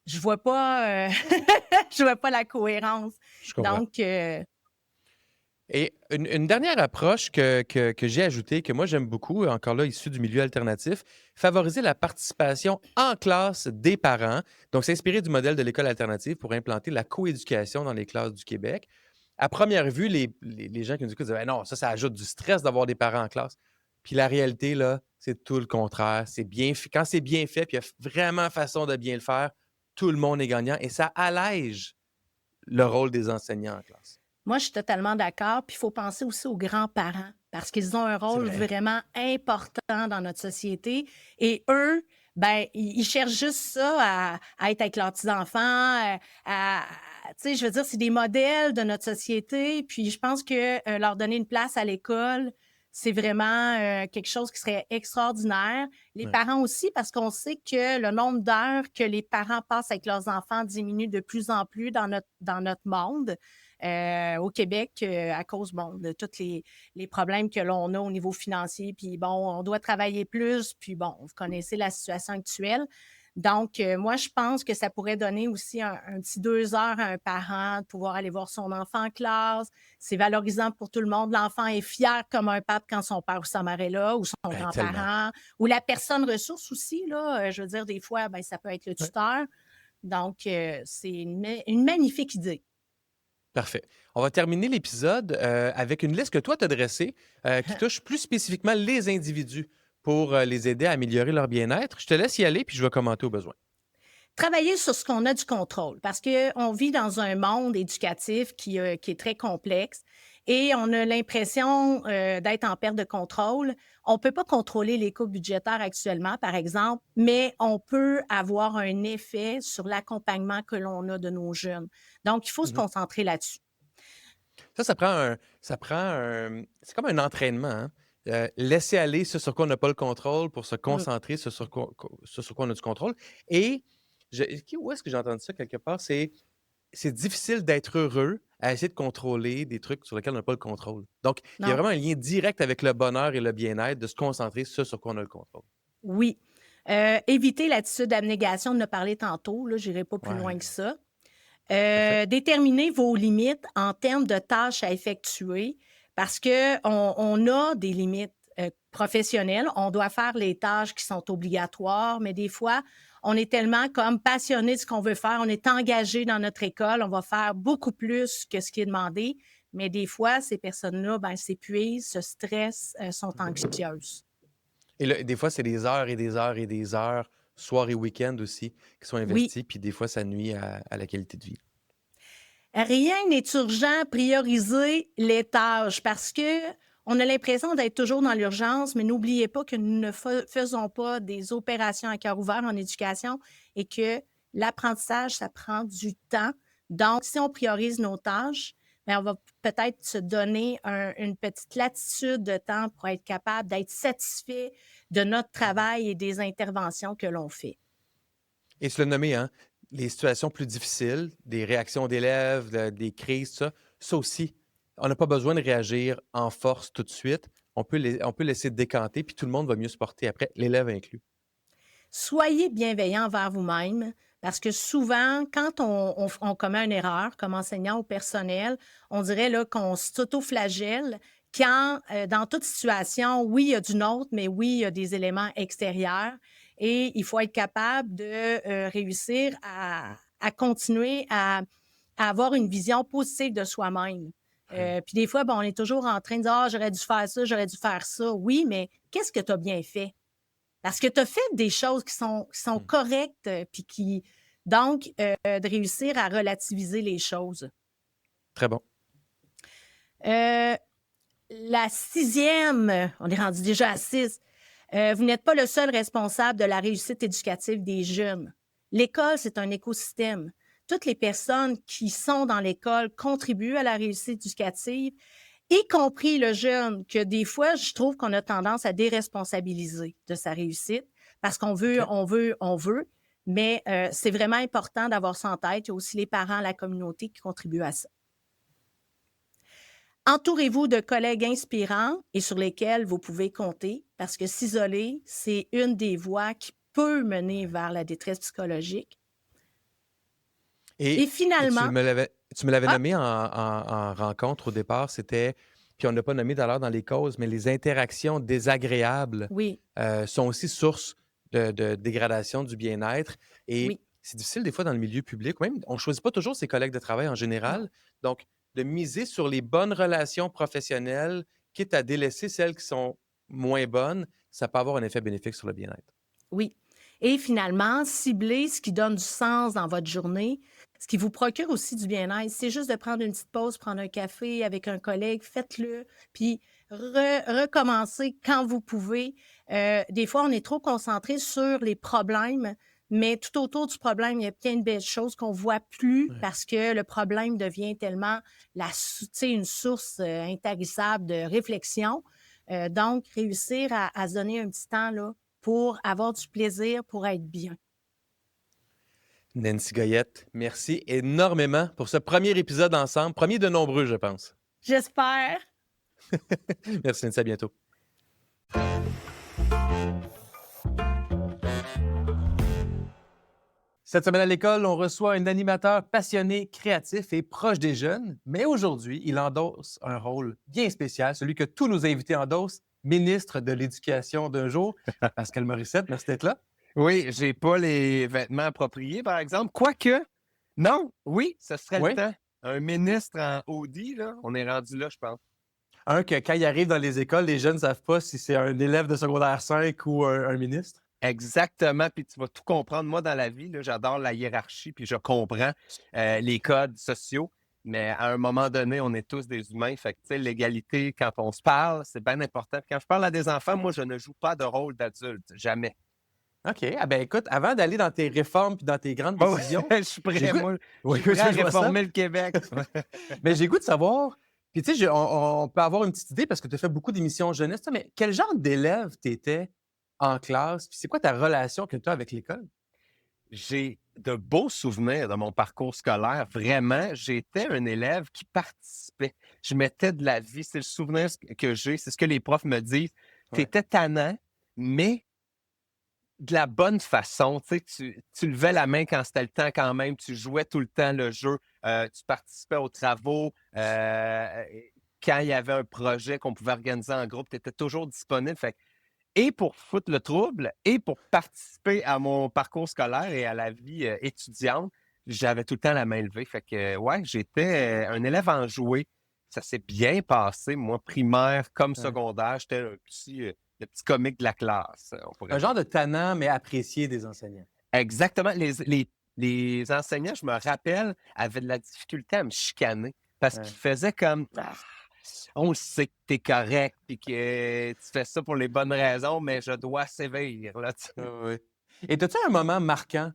Je vois pas, je vois pas la cohérence. Je comprends. Donc, Et une dernière approche que j'ai ajoutée, que moi j'aime beaucoup, encore là, issu du milieu alternatif, favoriser la participation en classe des parents. Donc, s'inspirer du modèle de l'école alternative pour implanter la coéducation dans les classes du Québec. À première vue, les gens qui nous écoutent disent ben non, ça ajoute du stress d'avoir des parents en classe. Puis la réalité, là, c'est tout le contraire. C'est bien fait. Quand c'est bien fait, puis il y a vraiment façon de bien le faire, tout le monde est gagnant et ça allège le rôle des enseignants en classe. moi, je suis totalement d'accord. Puis il faut penser aussi aux grands-parents parce qu'ils ont un C'est rôle vrai. vraiment important dans notre société. Et eux, ben, ils cherchent juste ça à être avec leurs petits-enfants, tu sais, je veux dire, c'est des modèles de notre société. Puis je pense que leur donner une place à l'école, c'est vraiment quelque chose qui serait extraordinaire. Les Ouais. parents aussi, parce qu'on sait que le nombre d'heures que les parents passent avec leurs enfants diminue de plus en plus dans notre monde. Au Québec, à cause bon, de tous les problèmes que l'on a au niveau financier. Puis bon, on doit travailler plus. Puis bon, vous connaissez la situation actuelle. Donc, moi, je pense que ça pourrait donner aussi un petit 2 heures à un parent de pouvoir aller voir son enfant en classe. C'est valorisant pour tout le monde. L'enfant est fier comme un pape quand son père ou sa mère est là, ou son Tellement. grand-parent, ou la personne ressource aussi. Là, je veux dire, des fois, ben, ça peut être le Ouais. tuteur. Donc, c'est une magnifique idée. Parfait. On va terminer l'épisode avec une liste que toi t'as dressée qui touche plus spécifiquement les individus pour les aider à améliorer leur bien-être. Je te laisse y aller puis je vais commenter au besoin. Travailler sur ce qu'on a du contrôle parce qu'on vit dans un monde éducatif qui est très complexe et on a l'impression d'être en perte de contrôle. On ne peut pas contrôler les coupes budgétaires actuellement, par exemple, mais on peut avoir un effet sur l'accompagnement que l'on a de nos jeunes. Donc, il faut se Mhm. concentrer là-dessus. C'est comme un entraînement, hein. Laisser aller ce sur quoi on n'a pas le contrôle pour se Mm. concentrer ce sur quoi on a du contrôle. Et où est-ce que j'ai entendu ça quelque part? C'est c'est difficile d'être heureux à essayer de contrôler des trucs sur lesquels on n'a pas le contrôle. Donc, il y a Non, vraiment un lien direct avec le bonheur et le bien-être de se concentrer sur ce sur quoi on a le contrôle. oui. Éviter l'attitude d'abnégation, de ne parler tantôt, là, j'irai pas plus loin Ouais, que ça. parfait. Déterminer vos limites en termes de tâches à effectuer parce qu'on a des limites professionnelles. On doit faire les tâches qui sont obligatoires, mais des fois, on est tellement comme passionné de ce qu'on veut faire, on est engagé dans notre école, on va faire beaucoup plus que ce qui est demandé, mais des fois, ces personnes-là, ben, s'épuisent, se stressent, sont anxieuses. Et des fois, c'est des heures et des heures et des heures, soir et week-end aussi, qui sont Oui. investis, puis des fois, ça nuit à la qualité de vie. Rien n'est urgent, prioriser les tâches parce que on a l'impression d'être toujours dans l'urgence, mais n'oubliez pas que nous ne faisons pas des opérations à cœur ouvert en éducation et que l'apprentissage, ça prend du temps. Donc, si on priorise nos tâches, bien, on va peut-être se donner une petite latitude de temps pour être capable d'être satisfait de notre travail et des interventions que l'on fait. Et tu l'as nommé, hein, les situations plus difficiles, des réactions d'élèves, des crises, ça aussi, on n'a pas besoin de réagir en force tout de suite. On peut laisser décanter, puis tout le monde va mieux se porter après, l'élève inclus. Soyez bienveillant envers vous-même parce que souvent, quand on commet une erreur comme enseignant ou personnel, on dirait là, qu'on s'auto-flagelle quand, dans toute situation, oui, il y a du nôtre, mais oui, il y a des éléments extérieurs et il faut être capable de réussir à continuer à avoir une vision positive de soi-même. Ouais. Puis des fois, bon, on est toujours en train de dire, ah, j'aurais dû faire ça, j'aurais dû faire ça. Oui, mais qu'est-ce que tu as bien fait? Parce que tu as fait des choses qui sont Hmm. correctes, puis donc, de réussir à relativiser les choses. Très bon. Euh, la sixième, on est rendu déjà à 6, vous n'êtes pas le seul responsable de la réussite éducative des jeunes. L'école, c'est un écosystème. Toutes les personnes qui sont dans l'école contribuent à la réussite éducative, y compris le jeune, que des fois, je trouve qu'on a tendance à déresponsabiliser de sa réussite parce qu'on veut, OK. on veut, on veut. Mais c'est vraiment important d'avoir ça en tête. Il y a aussi les parents, la communauté qui contribuent à ça. Entourez-vous de collègues inspirants et sur lesquels vous pouvez compter parce que s'isoler, c'est une des voies qui peut mener vers la détresse psychologique. Et Et finalement, tu me l'avais ah, nommé en rencontre au départ, c'était, puis on n'a pas nommé tout à l'heure dans les causes, mais les interactions désagréables oui, sont aussi source de dégradation du bien-être. Et oui, c'est difficile des fois dans le milieu public, même on ne choisit pas toujours ses collègues de travail en non, général. Donc, de miser sur les bonnes relations professionnelles, quitte à délaisser celles qui sont moins bonnes, ça peut avoir un effet bénéfique sur le bien-être. oui. Et finalement, ciblez ce qui donne du sens dans votre journée, ce qui vous procure aussi du bien-être. C'est juste de prendre une petite pause, prendre un café avec un collègue, faites-le, puis recommencez quand vous pouvez. Des fois, on est trop concentré sur les problèmes, mais tout autour du problème, il y a plein de belles choses qu'on voit plus Ouais. parce que le problème devient tellement tu sais, une source intarissable de réflexion. Donc, réussir à se donner un petit temps là, pour avoir du plaisir, pour être bien. Nancy Goyette, merci énormément pour ce premier épisode ensemble, premier de nombreux, je pense. J'espère. Merci Nancy, à bientôt. Cette semaine à l'école, on reçoit un animateur passionné, créatif et proche des jeunes, mais aujourd'hui, il endosse un rôle bien spécial, celui que tous nos invités endossent, ministre de l'Éducation d'un jour. Pascal Morissette, merci d'être là. Oui, j'ai pas les vêtements appropriés, par exemple. Quoique, non, oui, ce serait le Oui, temps. Un ministre en Audi, là, on est rendu là, je pense. un que quand il arrive dans les écoles, les jeunes ne savent pas si c'est un élève de secondaire 5 ou un ministre. Exactement, puis tu vas tout comprendre. Moi, dans la vie, là, j'adore la hiérarchie, puis je comprends les codes sociaux, mais à un moment donné, on est tous des humains. Fait que, tu sais, l'égalité, quand on se parle, c'est bien important. Quand je parle à des enfants, moi, je ne joue pas de rôle d'adulte, jamais. OK. Ah ben écoute, avant d'aller dans tes réformes puis dans tes grandes Bon, décisions, je suis j'ai prêt, goût... moi. Je Oui, suis prêt à je vois ça. réformer le Québec. Mais j'ai goût de savoir, puis tu sais, on peut avoir une petite idée parce que tu as fait beaucoup d'émissions jeunesse, toi, mais quel genre d'élève tu étais en classe? Puis c'est quoi ta relation que tu as avec l'école? J'ai de beaux souvenirs de mon parcours scolaire. Vraiment, j'étais un élève qui participait. Je mettais de la vie. C'est le souvenir que j'ai. C'est ce que les profs me disent. Tu Ouais. étais tannant, mais de la bonne façon. Tu sais, tu levais la main quand c'était le temps quand même. Tu jouais tout le temps le jeu. Tu participais aux travaux. Quand il y avait un projet qu'on pouvait organiser en groupe, tu étais toujours disponible. Fait que et pour foutre le trouble et pour participer à mon parcours scolaire et à la vie étudiante, j'avais tout le temps la main levée. Fait que, ouais, j'étais un élève enjoué. Ça s'est bien passé, moi, primaire comme Ouais. secondaire. J'étais le petit comique de la classe, on pourrait Un dire. genre de tannant, mais apprécié des enseignants. Exactement. Les enseignants, je me rappelle, avaient de la difficulté à me chicaner parce Ouais. qu'ils faisaient comme on le sait que tu es correct et que tu fais ça pour les bonnes raisons, mais je dois sévir. Là, tu sais. Ah oui. Et as-tu un moment marquant?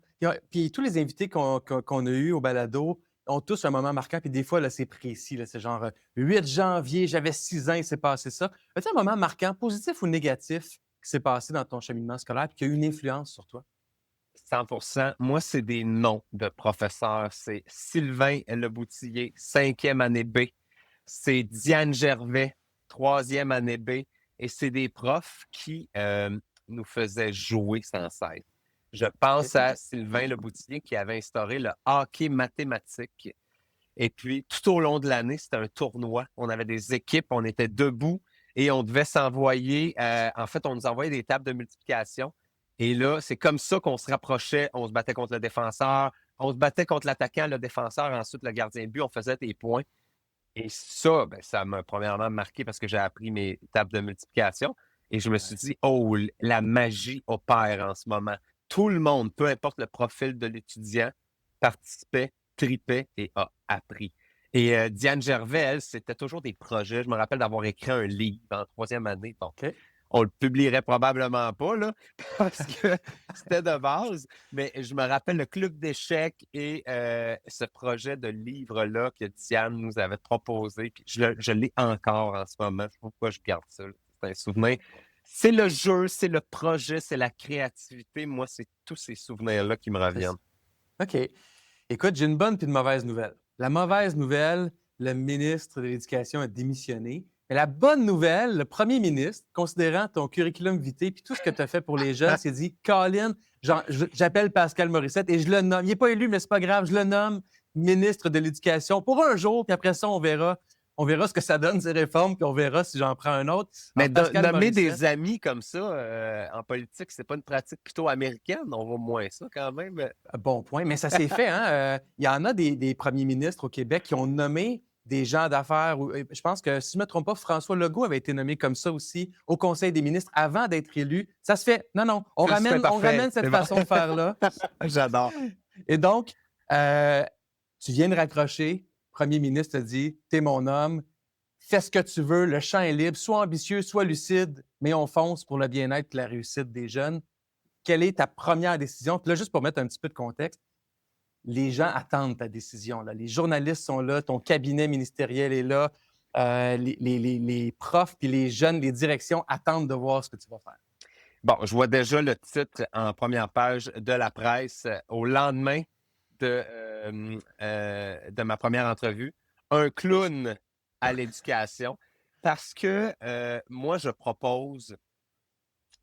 Puis tous les invités qu'on a eus au balado ont tous un moment marquant, puis des fois, là, c'est précis. Là, c'est genre 8 janvier, j'avais 6 ans, il s'est passé ça. As-tu un moment marquant, positif ou négatif, qui s'est passé dans ton cheminement scolaire puis qui a eu une influence sur toi? 100%. Moi, c'est des noms de professeurs. C'est Sylvain Leboutillier, 5e année B. C'est Diane Gervais, 3e année B. Et c'est des profs qui nous faisaient jouer sans cesse. Je pense à Sylvain Leboutillier qui avait instauré le hockey mathématique. Et puis, tout au long de l'année, c'était un tournoi. On avait des équipes, on était debout et on devait s'envoyer. En fait, on nous envoyait des tables de multiplication. Et là, c'est comme ça qu'on se rapprochait. On se battait contre le défenseur, on se battait contre l'attaquant, le défenseur, ensuite le gardien de but. On faisait des points. Et ça, ben, ça m'a premièrement marqué parce que j'ai appris mes tables de multiplication. Et je me suis dit, oh, la magie opère en ce moment. Tout le monde, peu importe le profil de l'étudiant, participait, tripait et a appris. Et Diane Gervais, elle, c'était toujours des projets. Je me rappelle d'avoir écrit un livre en 3e année. Bon, OK. on le publierait probablement pas, là, parce que c'était de base. Mais je me rappelle le club d'échecs et ce projet de livre-là que Diane nous avait proposé. Puis je l'ai encore en ce moment. Je sais pas pourquoi je garde ça. Là. C'est un souvenir. C'est le jeu, c'est le projet, c'est la créativité. Moi, c'est tous ces souvenirs-là qui me reviennent. OK. Écoute, j'ai une bonne puis une mauvaise nouvelle. La mauvaise nouvelle, le ministre de l'Éducation a démissionné. Mais la bonne nouvelle, le premier ministre, considérant ton curriculum vitae puis tout ce que tu as fait pour les jeunes, s'est dit Colin, j'appelle Pascal Morissette et je le nomme. Il n'est pas élu, mais c'est pas grave, je le nomme ministre de l'Éducation pour un jour, puis après ça, on verra. On verra ce que ça donne, ces réformes, puis on verra si j'en prends un autre. Mais Alors, Pascal nommer Morissette- des amis comme ça en politique, c'est pas une pratique plutôt américaine. On voit moins ça quand même. Bon point, mais ça s'est fait. Hein? Il y en a des premiers ministres au Québec qui ont nommé des gens d'affaires. Je pense que, si je ne me trompe pas, François Legault avait été nommé comme ça aussi au Conseil des ministres avant d'être élu. Ça se fait. Non, on Ça se fait on parfait. ramène cette C'est bon. façon de faire-là. J'adore. Et donc, tu viens de raccrocher. Le premier ministre te dit T'es mon homme, fais ce que tu veux, le champ est libre, sois ambitieux, sois lucide, mais on fonce pour le bien-être et la réussite des jeunes. Quelle est ta première décision? Puis là, juste pour mettre un petit peu de contexte, les gens attendent ta décision. Là. Les journalistes sont là, ton cabinet ministériel est là, les profs puis les jeunes, les directions attendent de voir ce que tu vas faire. Bon, je vois déjà le titre en première page de la presse au lendemain de ma première entrevue. Un clown à l'éducation. Parce que moi, je propose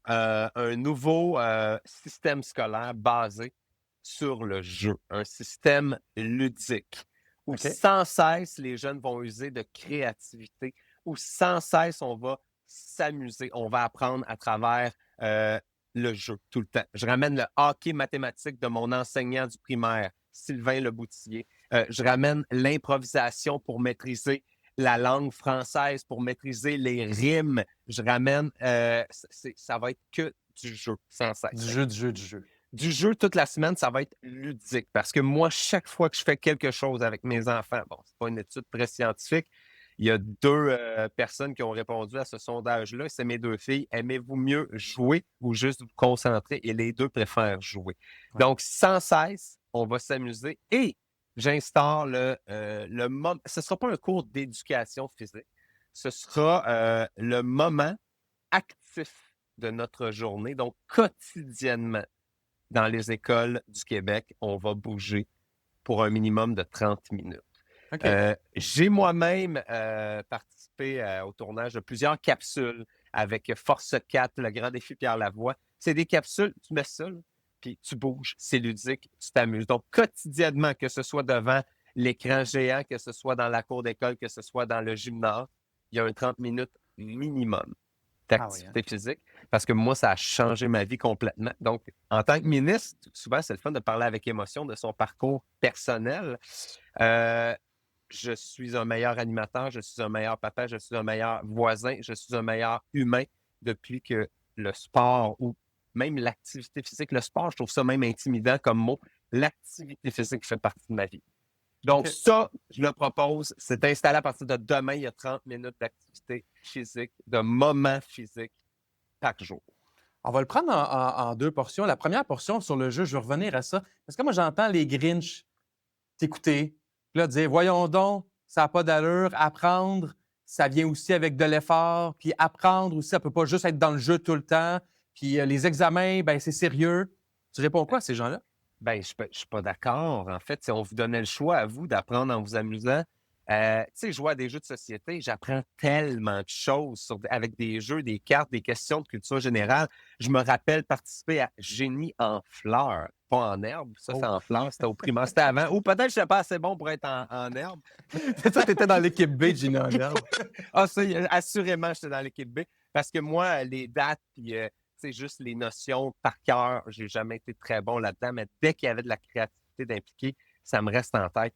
un nouveau système scolaire basé sur le jeu, un système ludique où OK. sans cesse les jeunes vont user de créativité, où sans cesse on va s'amuser, on va apprendre à travers le jeu tout le temps. Je ramène le hockey mathématique de mon enseignant du primaire, Sylvain Leboutillier. Je ramène l'improvisation pour maîtriser la langue française, pour maîtriser les rimes. Je ramène, ça va être que du jeu, sans cesse. Du jeu. Du jeu toute la semaine, ça va être ludique. Parce que moi, chaque fois que je fais quelque chose avec mes enfants, bon, c'est pas une étude très scientifique, il y a 2 personnes qui ont répondu à ce sondage-là. C'est mes 2 filles. Aimez-vous mieux jouer ou juste vous concentrer? Et les 2 préfèrent jouer. Ouais. Donc, sans cesse, on va s'amuser et j'instaure le moment. Ce ne sera pas un cours d'éducation physique. Ce sera le moment actif de notre journée. Donc, quotidiennement, dans les écoles du Québec, on va bouger pour un minimum de 30 minutes. OK. J'ai moi-même participé au tournage de plusieurs capsules avec Force 4, le grand défi Pierre Lavoie. C'est des capsules, tu mets ça, là, puis tu bouges, c'est ludique, tu t'amuses. Donc, quotidiennement, que ce soit devant l'écran géant, que ce soit dans la cour d'école, que ce soit dans le gymnase, il y a un 30 minutes minimum d'activité physique parce que moi, ça a changé ma vie complètement. Donc, en tant que ministre, souvent, c'est le fun de parler avec émotion de son parcours personnel. Je suis un meilleur animateur, je suis un meilleur papa, je suis un meilleur voisin, je suis un meilleur humain depuis que le sport ou même l'activité physique, le sport, je trouve ça même intimidant comme mot, l'activité physique fait partie de ma vie. Donc, OK. ça, je le propose. C'est installé à partir de demain. Il y a 30 minutes d'activité physique, de moments physiques chaque jour. On va le prendre en deux portions. La première portion sur le jeu, je vais revenir à ça. Parce que moi, j'entends les Grinch t'écouter, puis là, dire voyons donc, ça n'a pas d'allure. Apprendre, ça vient aussi avec de l'effort. Puis apprendre aussi, ça ne peut pas juste être dans le jeu tout le temps. Puis les examens, ben c'est sérieux. Tu réponds quoi à ces gens-là? Ben, je suis pas d'accord. En fait, si on vous donnait le choix à vous d'apprendre en vous amusant, tu sais, jouer à des jeux de société, j'apprends tellement de choses avec des jeux, des cartes, des questions de culture générale. Je me rappelle participer à Génie en fleurs, pas en herbe. Ça, c'est en fleurs, c'était au primaire, c'était avant. Ou peut-être que je n'étais pas assez bon pour être en herbe. Ça, tu étais dans l'équipe B de Gina Herbe. Ah, ça, assurément, j'étais dans l'équipe B. Parce que moi, les dates, puis juste les notions par cœur, j'ai jamais été très bon là-dedans, mais dès qu'il y avait de la créativité d'impliquer, ça me reste en tête.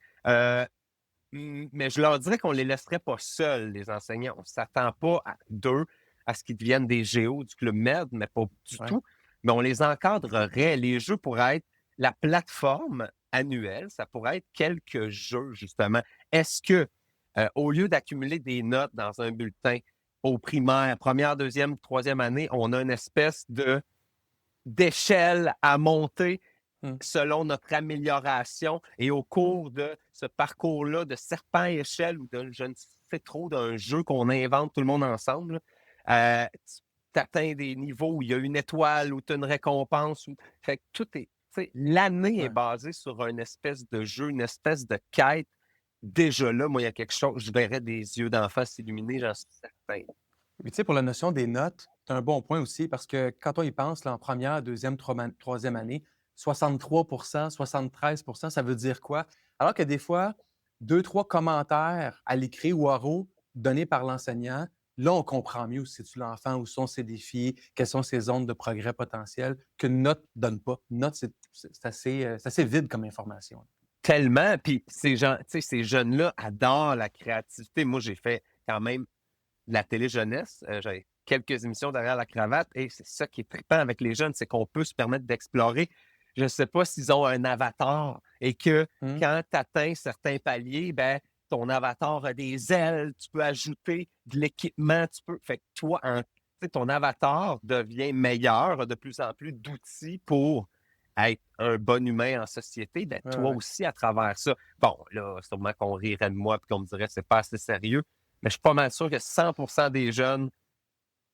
Mais je leur dirais qu'on les laisserait pas seuls, les enseignants. On ne s'attend pas d'eux à ce qu'ils deviennent des géos du Club Med, mais pas du tout. Mais on les encadrerait. Les jeux pourraient être la plateforme annuelle, ça pourrait être quelques jeux, justement. Est-ce que, au lieu d'accumuler des notes dans un bulletin au primaire, première, deuxième, troisième année, on a une espèce d'échelle à monter selon notre amélioration et au cours de ce parcours-là de serpent-échelle ou de je ne sais trop d'un jeu qu'on invente tout le monde ensemble, tu atteins des niveaux où il y a une étoile, où tu as une récompense. Fait que tout est. L'année est basée sur une espèce de jeu, une espèce de quête. Déjà là, moi, il y a quelque chose, je verrais des yeux d'enfant s'illuminer, j'en suis certain. Mais tu sais, pour la notion des notes, c'est un bon point aussi parce que quand on y pense, là, en première, deuxième, troisième année, 63 73 ça veut dire quoi? Alors que des fois, deux, trois commentaires à l'écrit ou oraux donnés par l'enseignant, là, on comprend mieux où se situe l'enfant, où sont ses défis, quelles sont ses zones de progrès potentiel, qu'une note ne donne pas. Une note, c'est assez vide comme information. Tellement, puis ces jeunes-là adorent la créativité. Moi, j'ai fait quand même de la télé-jeunesse. J'ai quelques émissions derrière la cravate et c'est ça qui est trippant avec les jeunes, c'est qu'on peut se permettre d'explorer. Je ne sais pas s'ils ont un avatar et que quand tu atteins certains paliers, ben, ton avatar a des ailes, tu peux ajouter de l'équipement, Fait que toi, ton avatar devient meilleur, a de plus en plus d'outils pour être un bon humain en société, d'être toi aussi à travers ça. Bon, là, sûrement qu'on rirait de moi et qu'on me dirait que c'est pas assez sérieux, mais je suis pas mal sûr que 100% des jeunes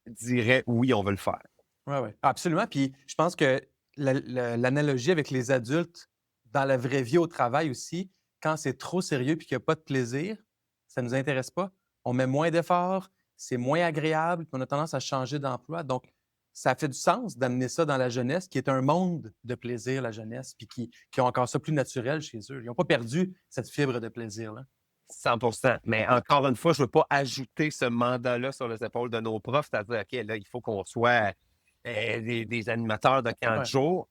diraient oui, on veut le faire. Oui, oui. Absolument. Puis je pense que l'analogie avec les adultes dans la vraie vie au travail aussi, quand c'est trop sérieux et qu'il n'y a pas de plaisir, ça ne nous intéresse pas. On met moins d'efforts, c'est moins agréable, puis on a tendance à changer d'emploi. Donc, ça fait du sens d'amener ça dans la jeunesse, qui est un monde de plaisir, la jeunesse, puis qui ont encore ça plus naturel chez eux. Ils n'ont pas perdu cette fibre de plaisir-là. 100%. Mais encore une fois, je ne veux pas ajouter ce mandat-là sur les épaules de nos profs, c'est-à-dire, OK, là, il faut qu'on soit des animateurs de camp de jour.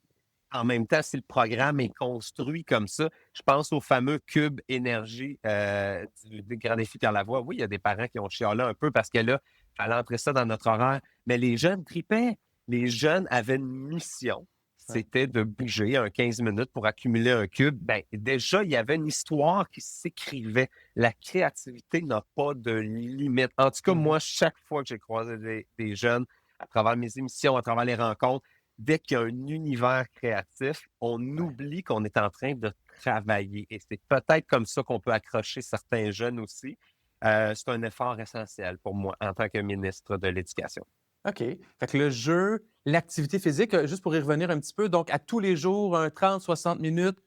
En même temps, si le programme est construit comme ça, je pense au fameux cube énergie du Grand Défi Pierre Lavoie. Oui, il y a des parents qui ont chialé un peu parce que là, il fallait entrer ça dans notre horaire. Mais les jeunes tripaient. Les jeunes avaient une mission. C'était de bouger un 15 minutes pour accumuler un cube. Ben, déjà, il y avait une histoire qui s'écrivait. La créativité n'a pas de limite. En tout cas, moi, chaque fois que j'ai croisé des jeunes, à travers mes émissions, à travers les rencontres, dès qu'il y a un univers créatif, on oublie qu'on est en train de travailler. Et c'est peut-être comme ça qu'on peut accrocher certains jeunes aussi. C'est un effort essentiel pour moi en tant que ministre de l'Éducation. OK. Fait que le jeu, l'activité physique, juste pour y revenir un petit peu, donc à tous les jours, 30-60 minutes,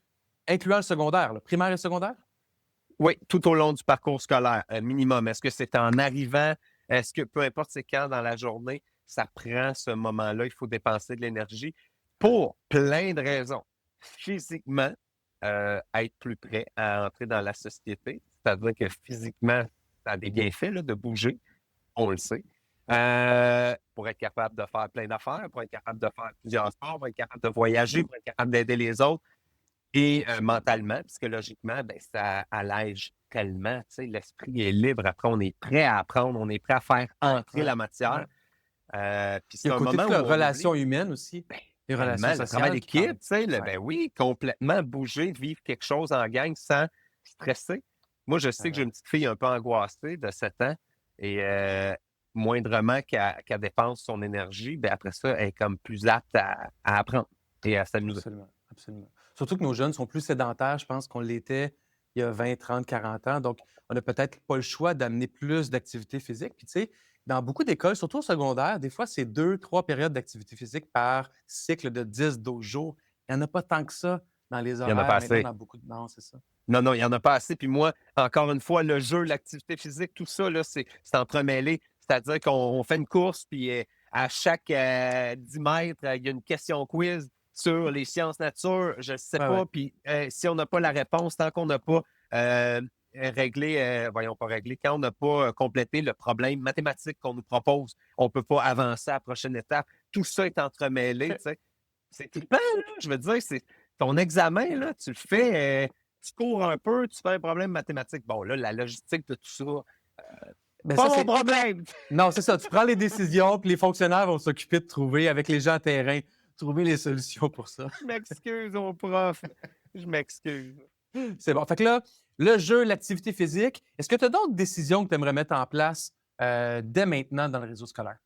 incluant le secondaire, là, primaire et secondaire? Oui, tout au long du parcours scolaire, minimum. Est-ce que c'est en arrivant? Est-ce que peu importe c'est quand dans la journée, ça prend ce moment-là, il faut dépenser de l'énergie pour plein de raisons. Physiquement, être plus prêt à entrer dans la société, c'est-à-dire que physiquement, ça a des bienfaits là, de bouger, on le sait. Pour être capable de faire plein d'affaires, pour être capable de faire plusieurs sports, pour être capable de voyager, pour être capable d'aider les autres. Et mentalement, psychologiquement, ben, ça allège tellement. Tu sais, l'esprit est libre. Après, on est prêt à apprendre, on est prêt à faire entrer Ouais. la matière. Puis Il y c'est a un le côté moment de où la on relation oublie humaine aussi, les relations tellement le travail sociales qui parlent. d'équipe. Tu sais, Ouais. ben oui, complètement bouger, vivre quelque chose en gang sans stresser. Moi, je sais que j'ai une petite fille un peu angoissée de 7 ans et moindrement qu'elle dépense son énergie, ben après ça, elle est comme plus apte à apprendre et à s'amuser. Absolument, absolument. Surtout que nos jeunes sont plus sédentaires, je pense qu'on l'était il y a 20, 30, 40 ans. Donc, on n'a peut-être pas le choix d'amener plus d'activité physique. Puis, tu sais, dans beaucoup d'écoles, surtout au secondaire, des fois, c'est 2, 3 périodes d'activité physique par cycle de 10, 12 jours. Il n'y en a pas tant que ça dans les Il n'y en a pas horaires maintenant, assez. dans beaucoup de... Non, c'est ça. Non, il n'y en a pas assez. Puis moi, encore une fois, le jeu, l'activité physique, tout ça, là, c'est entremêlé. C'est-à-dire qu'on fait une course, puis à chaque 10 mètres, il y a une question quiz sur les sciences nature. Je ne sais Ouais, pas. ouais. Puis si on n'a pas la réponse, tant qu'on n'a pas réglé, voyons pas réglé, quand on n'a pas complété le problème mathématique qu'on nous propose, on ne peut pas avancer à la prochaine étape. Tout ça est entremêlé, OK. tu sais. C'est trippant, là. Je veux dire, c'est ton examen, là, tu le fais. Tu cours un peu, tu fais un problème mathématique. Bon, là, la logistique de tout ça, Ben, pas ça, mon c'est... problème. Non, c'est ça. Tu prends les décisions, puis les fonctionnaires vont s'occuper de trouver, avec les gens terrain, trouver les solutions pour ça. Je m'excuse, mon prof. Je m'excuse. C'est bon. Fait que là, le jeu, l'activité physique, est-ce que tu as d'autres décisions que tu aimerais mettre en place dès maintenant dans le réseau scolaire?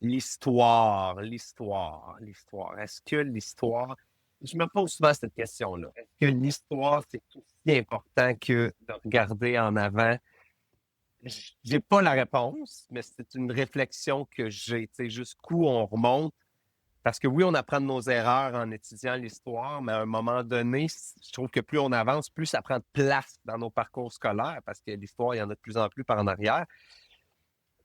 L'histoire. Est-ce que l'histoire... Je me pose souvent cette question-là. Est-ce que l'histoire, c'est aussi important que de regarder en avant? J'ai pas la réponse, mais c'est une réflexion que j'ai. Tu sais, jusqu'où on remonte. Parce que oui, on apprend de nos erreurs en étudiant l'histoire, mais à un moment donné, je trouve que plus on avance, plus ça prend de place dans nos parcours scolaires, parce que l'histoire, il y en a de plus en plus par en arrière.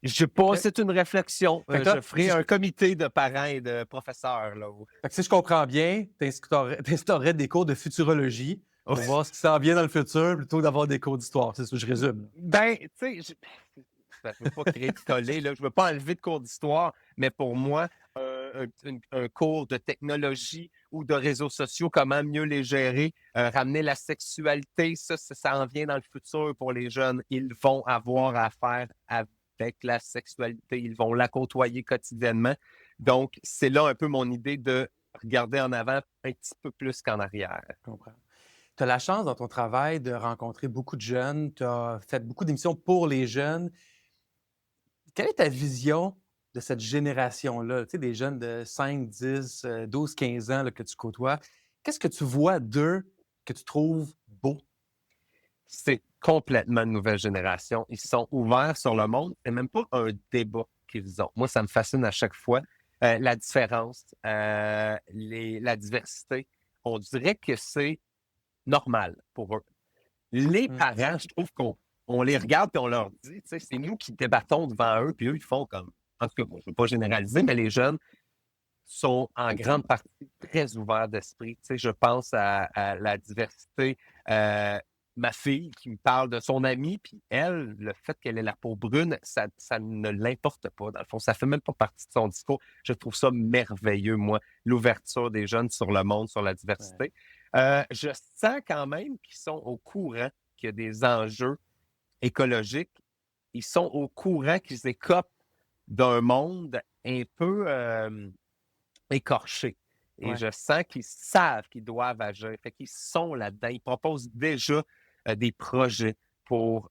Je sais pas, OK. c'est une réflexion. Fait que là, Je ferai un comité de parents et de professeurs. Là. fait que si je comprends bien, tu instaurerais des cours de futurologie pour voir ce qui s'en vient dans le futur plutôt que d'avoir des cours d'histoire. C'est ça, je résume. Ben, tu sais, je ne veux pas créer de tollé, là. Je ne veux pas enlever de cours d'histoire, mais pour moi, un cours de technologie ou de réseaux sociaux, comment mieux les gérer, ramener la sexualité, ça en vient dans le futur pour les jeunes. Ils vont avoir affaire avec la sexualité, ils vont la côtoyer quotidiennement. Donc, c'est là un peu mon idée de regarder en avant un petit peu plus qu'en arrière. Je comprends. Tu as la chance dans ton travail de rencontrer beaucoup de jeunes. Tu as fait beaucoup d'émissions pour les jeunes. Quelle est ta vision de cette génération-là? Tu sais, des jeunes de 5, 10, 12, 15 ans là, que tu côtoies. Qu'est-ce que tu vois d'eux que tu trouves beau? C'est complètement une nouvelle génération. Ils sont ouverts sur le monde. C'est même pas un débat qu'ils ont. Moi, ça me fascine à chaque fois. La différence, la diversité. On dirait que c'est normal pour eux. Les parents, je trouve qu'on les regarde et on leur dit, tu sais, c'est nous qui débattons devant eux, puis eux, ils font comme. En tout cas, je ne veux pas généraliser, mais les jeunes sont en grande partie très ouverts d'esprit. Tu sais, je pense à la diversité. Ma fille qui me parle de son amie, puis elle, le fait qu'elle ait la peau brune, ça ne l'importe pas. Dans le fond, ça ne fait même pas partie de son discours. Je trouve ça merveilleux, moi, l'ouverture des jeunes sur le monde, sur la diversité. Je sens quand même qu'ils sont au courant qu'il y a des enjeux écologiques. Ils sont au courant qu'ils écopent d'un monde un peu écorché. Et je sens qu'ils savent qu'ils doivent agir. Fait qu'ils sont là-dedans. Ils proposent déjà des projets pour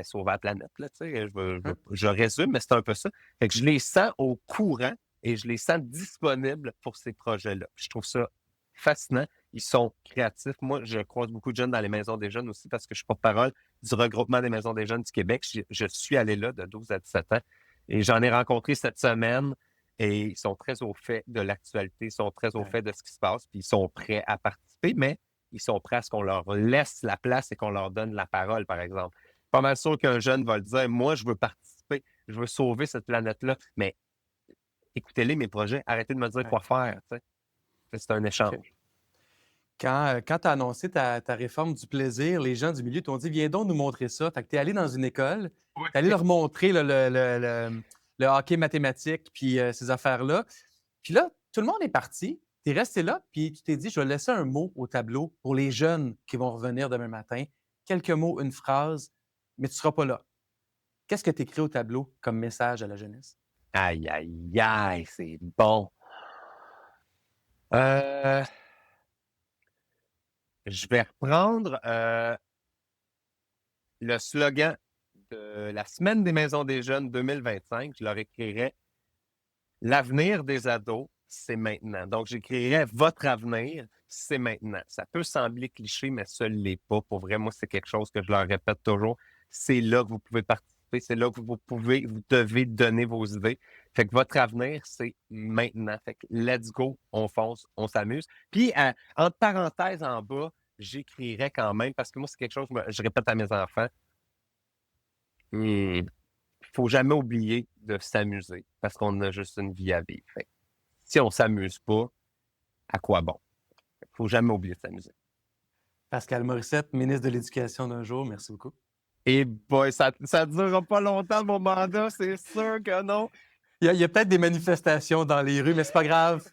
sauver la planète. Là, je résume, mais c'est un peu ça. Fait que je les sens au courant et je les sens disponibles pour ces projets-là. Je trouve ça fascinant. Ils sont créatifs. Moi, je croise beaucoup de jeunes dans les maisons des jeunes aussi parce que je suis porte-parole du regroupement des maisons des jeunes du Québec. Je suis allé là de 12 à 17 ans. Et j'en ai rencontré cette semaine et ils sont très au fait de l'actualité, ils sont très au fait de ce qui se passe, puis ils sont prêts à participer, mais ils sont prêts à ce qu'on leur laisse la place et qu'on leur donne la parole, par exemple. Pas mal sûr qu'un jeune va le dire, moi, je veux participer, je veux sauver cette planète-là, mais écoutez-les, mes projets, arrêtez de me dire quoi faire. Tu sais. C'est un échange. OK. Quand tu as annoncé ta réforme du plaisir, les gens du milieu t'ont dit viens donc nous montrer ça. Fait que tu es allé dans une école, tu es allé leur montrer là, le hockey mathématique puis ces affaires-là. Puis là, tout le monde est parti. Tu es resté là, puis tu t'es dit je vais laisser un mot au tableau pour les jeunes qui vont revenir demain matin. Quelques mots, une phrase, mais tu ne seras pas là. Qu'est-ce que tu écris au tableau comme message à la jeunesse? Aïe, aïe, aïe, c'est bon. Je vais reprendre le slogan de la Semaine des Maisons des Jeunes 2025. Je leur écrirai « L'avenir des ados, c'est maintenant ». Donc, j'écrirai « Votre avenir, c'est maintenant ». Ça peut sembler cliché, mais ça ne l'est pas. Pour vrai, moi, c'est quelque chose que je leur répète toujours. C'est là que vous pouvez participer. C'est là que vous devez donner vos idées. Fait que votre avenir, c'est maintenant. Fait que let's go, on fonce, on s'amuse. Puis, entre parenthèses en bas, j'écrirais quand même, parce que moi, c'est quelque chose que je répète à mes enfants. Il ne faut jamais oublier de s'amuser, parce qu'on a juste une vie à vivre. Fait que si on ne s'amuse pas, à quoi bon? Il ne faut jamais oublier de s'amuser. Pascal Morissette, ministre de l'Éducation d'un jour, merci beaucoup. Et boy, ça ne durera pas longtemps, mon mandat, c'est sûr que non. Il y a peut-être des manifestations dans les rues, mais c'est pas grave.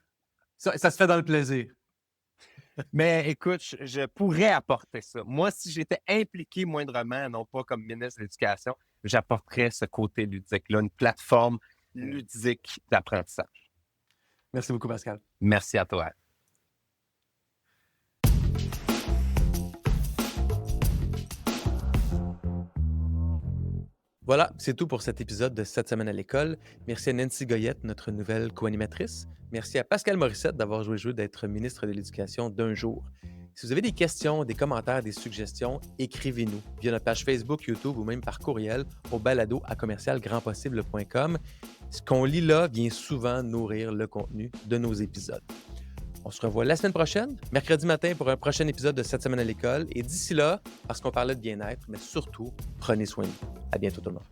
Ça se fait dans le plaisir. Mais écoute, je pourrais apporter ça. Moi, si j'étais impliqué moindrement, non pas comme ministre de l'Éducation, j'apporterais ce côté ludique-là, une plateforme ludique d'apprentissage. Merci beaucoup, Pascal. Merci à toi. Voilà, c'est tout pour cet épisode de Cette semaine à l'école. Merci à Nancy Goyette, notre nouvelle co-animatrice. Merci à Pascal Morissette d'avoir joué le jeu d'être ministre de l'Éducation d'un jour. Si vous avez des questions, des commentaires, des suggestions, écrivez-nous via notre page Facebook, YouTube ou même par courriel au balado@grandpossible.com. Ce qu'on lit là vient souvent nourrir le contenu de nos épisodes. On se revoit la semaine prochaine, mercredi matin, pour un prochain épisode de Cette semaine à l'école. Et d'ici là, parce qu'on parlait de bien-être, mais surtout, prenez soin de vous. À bientôt tout le monde.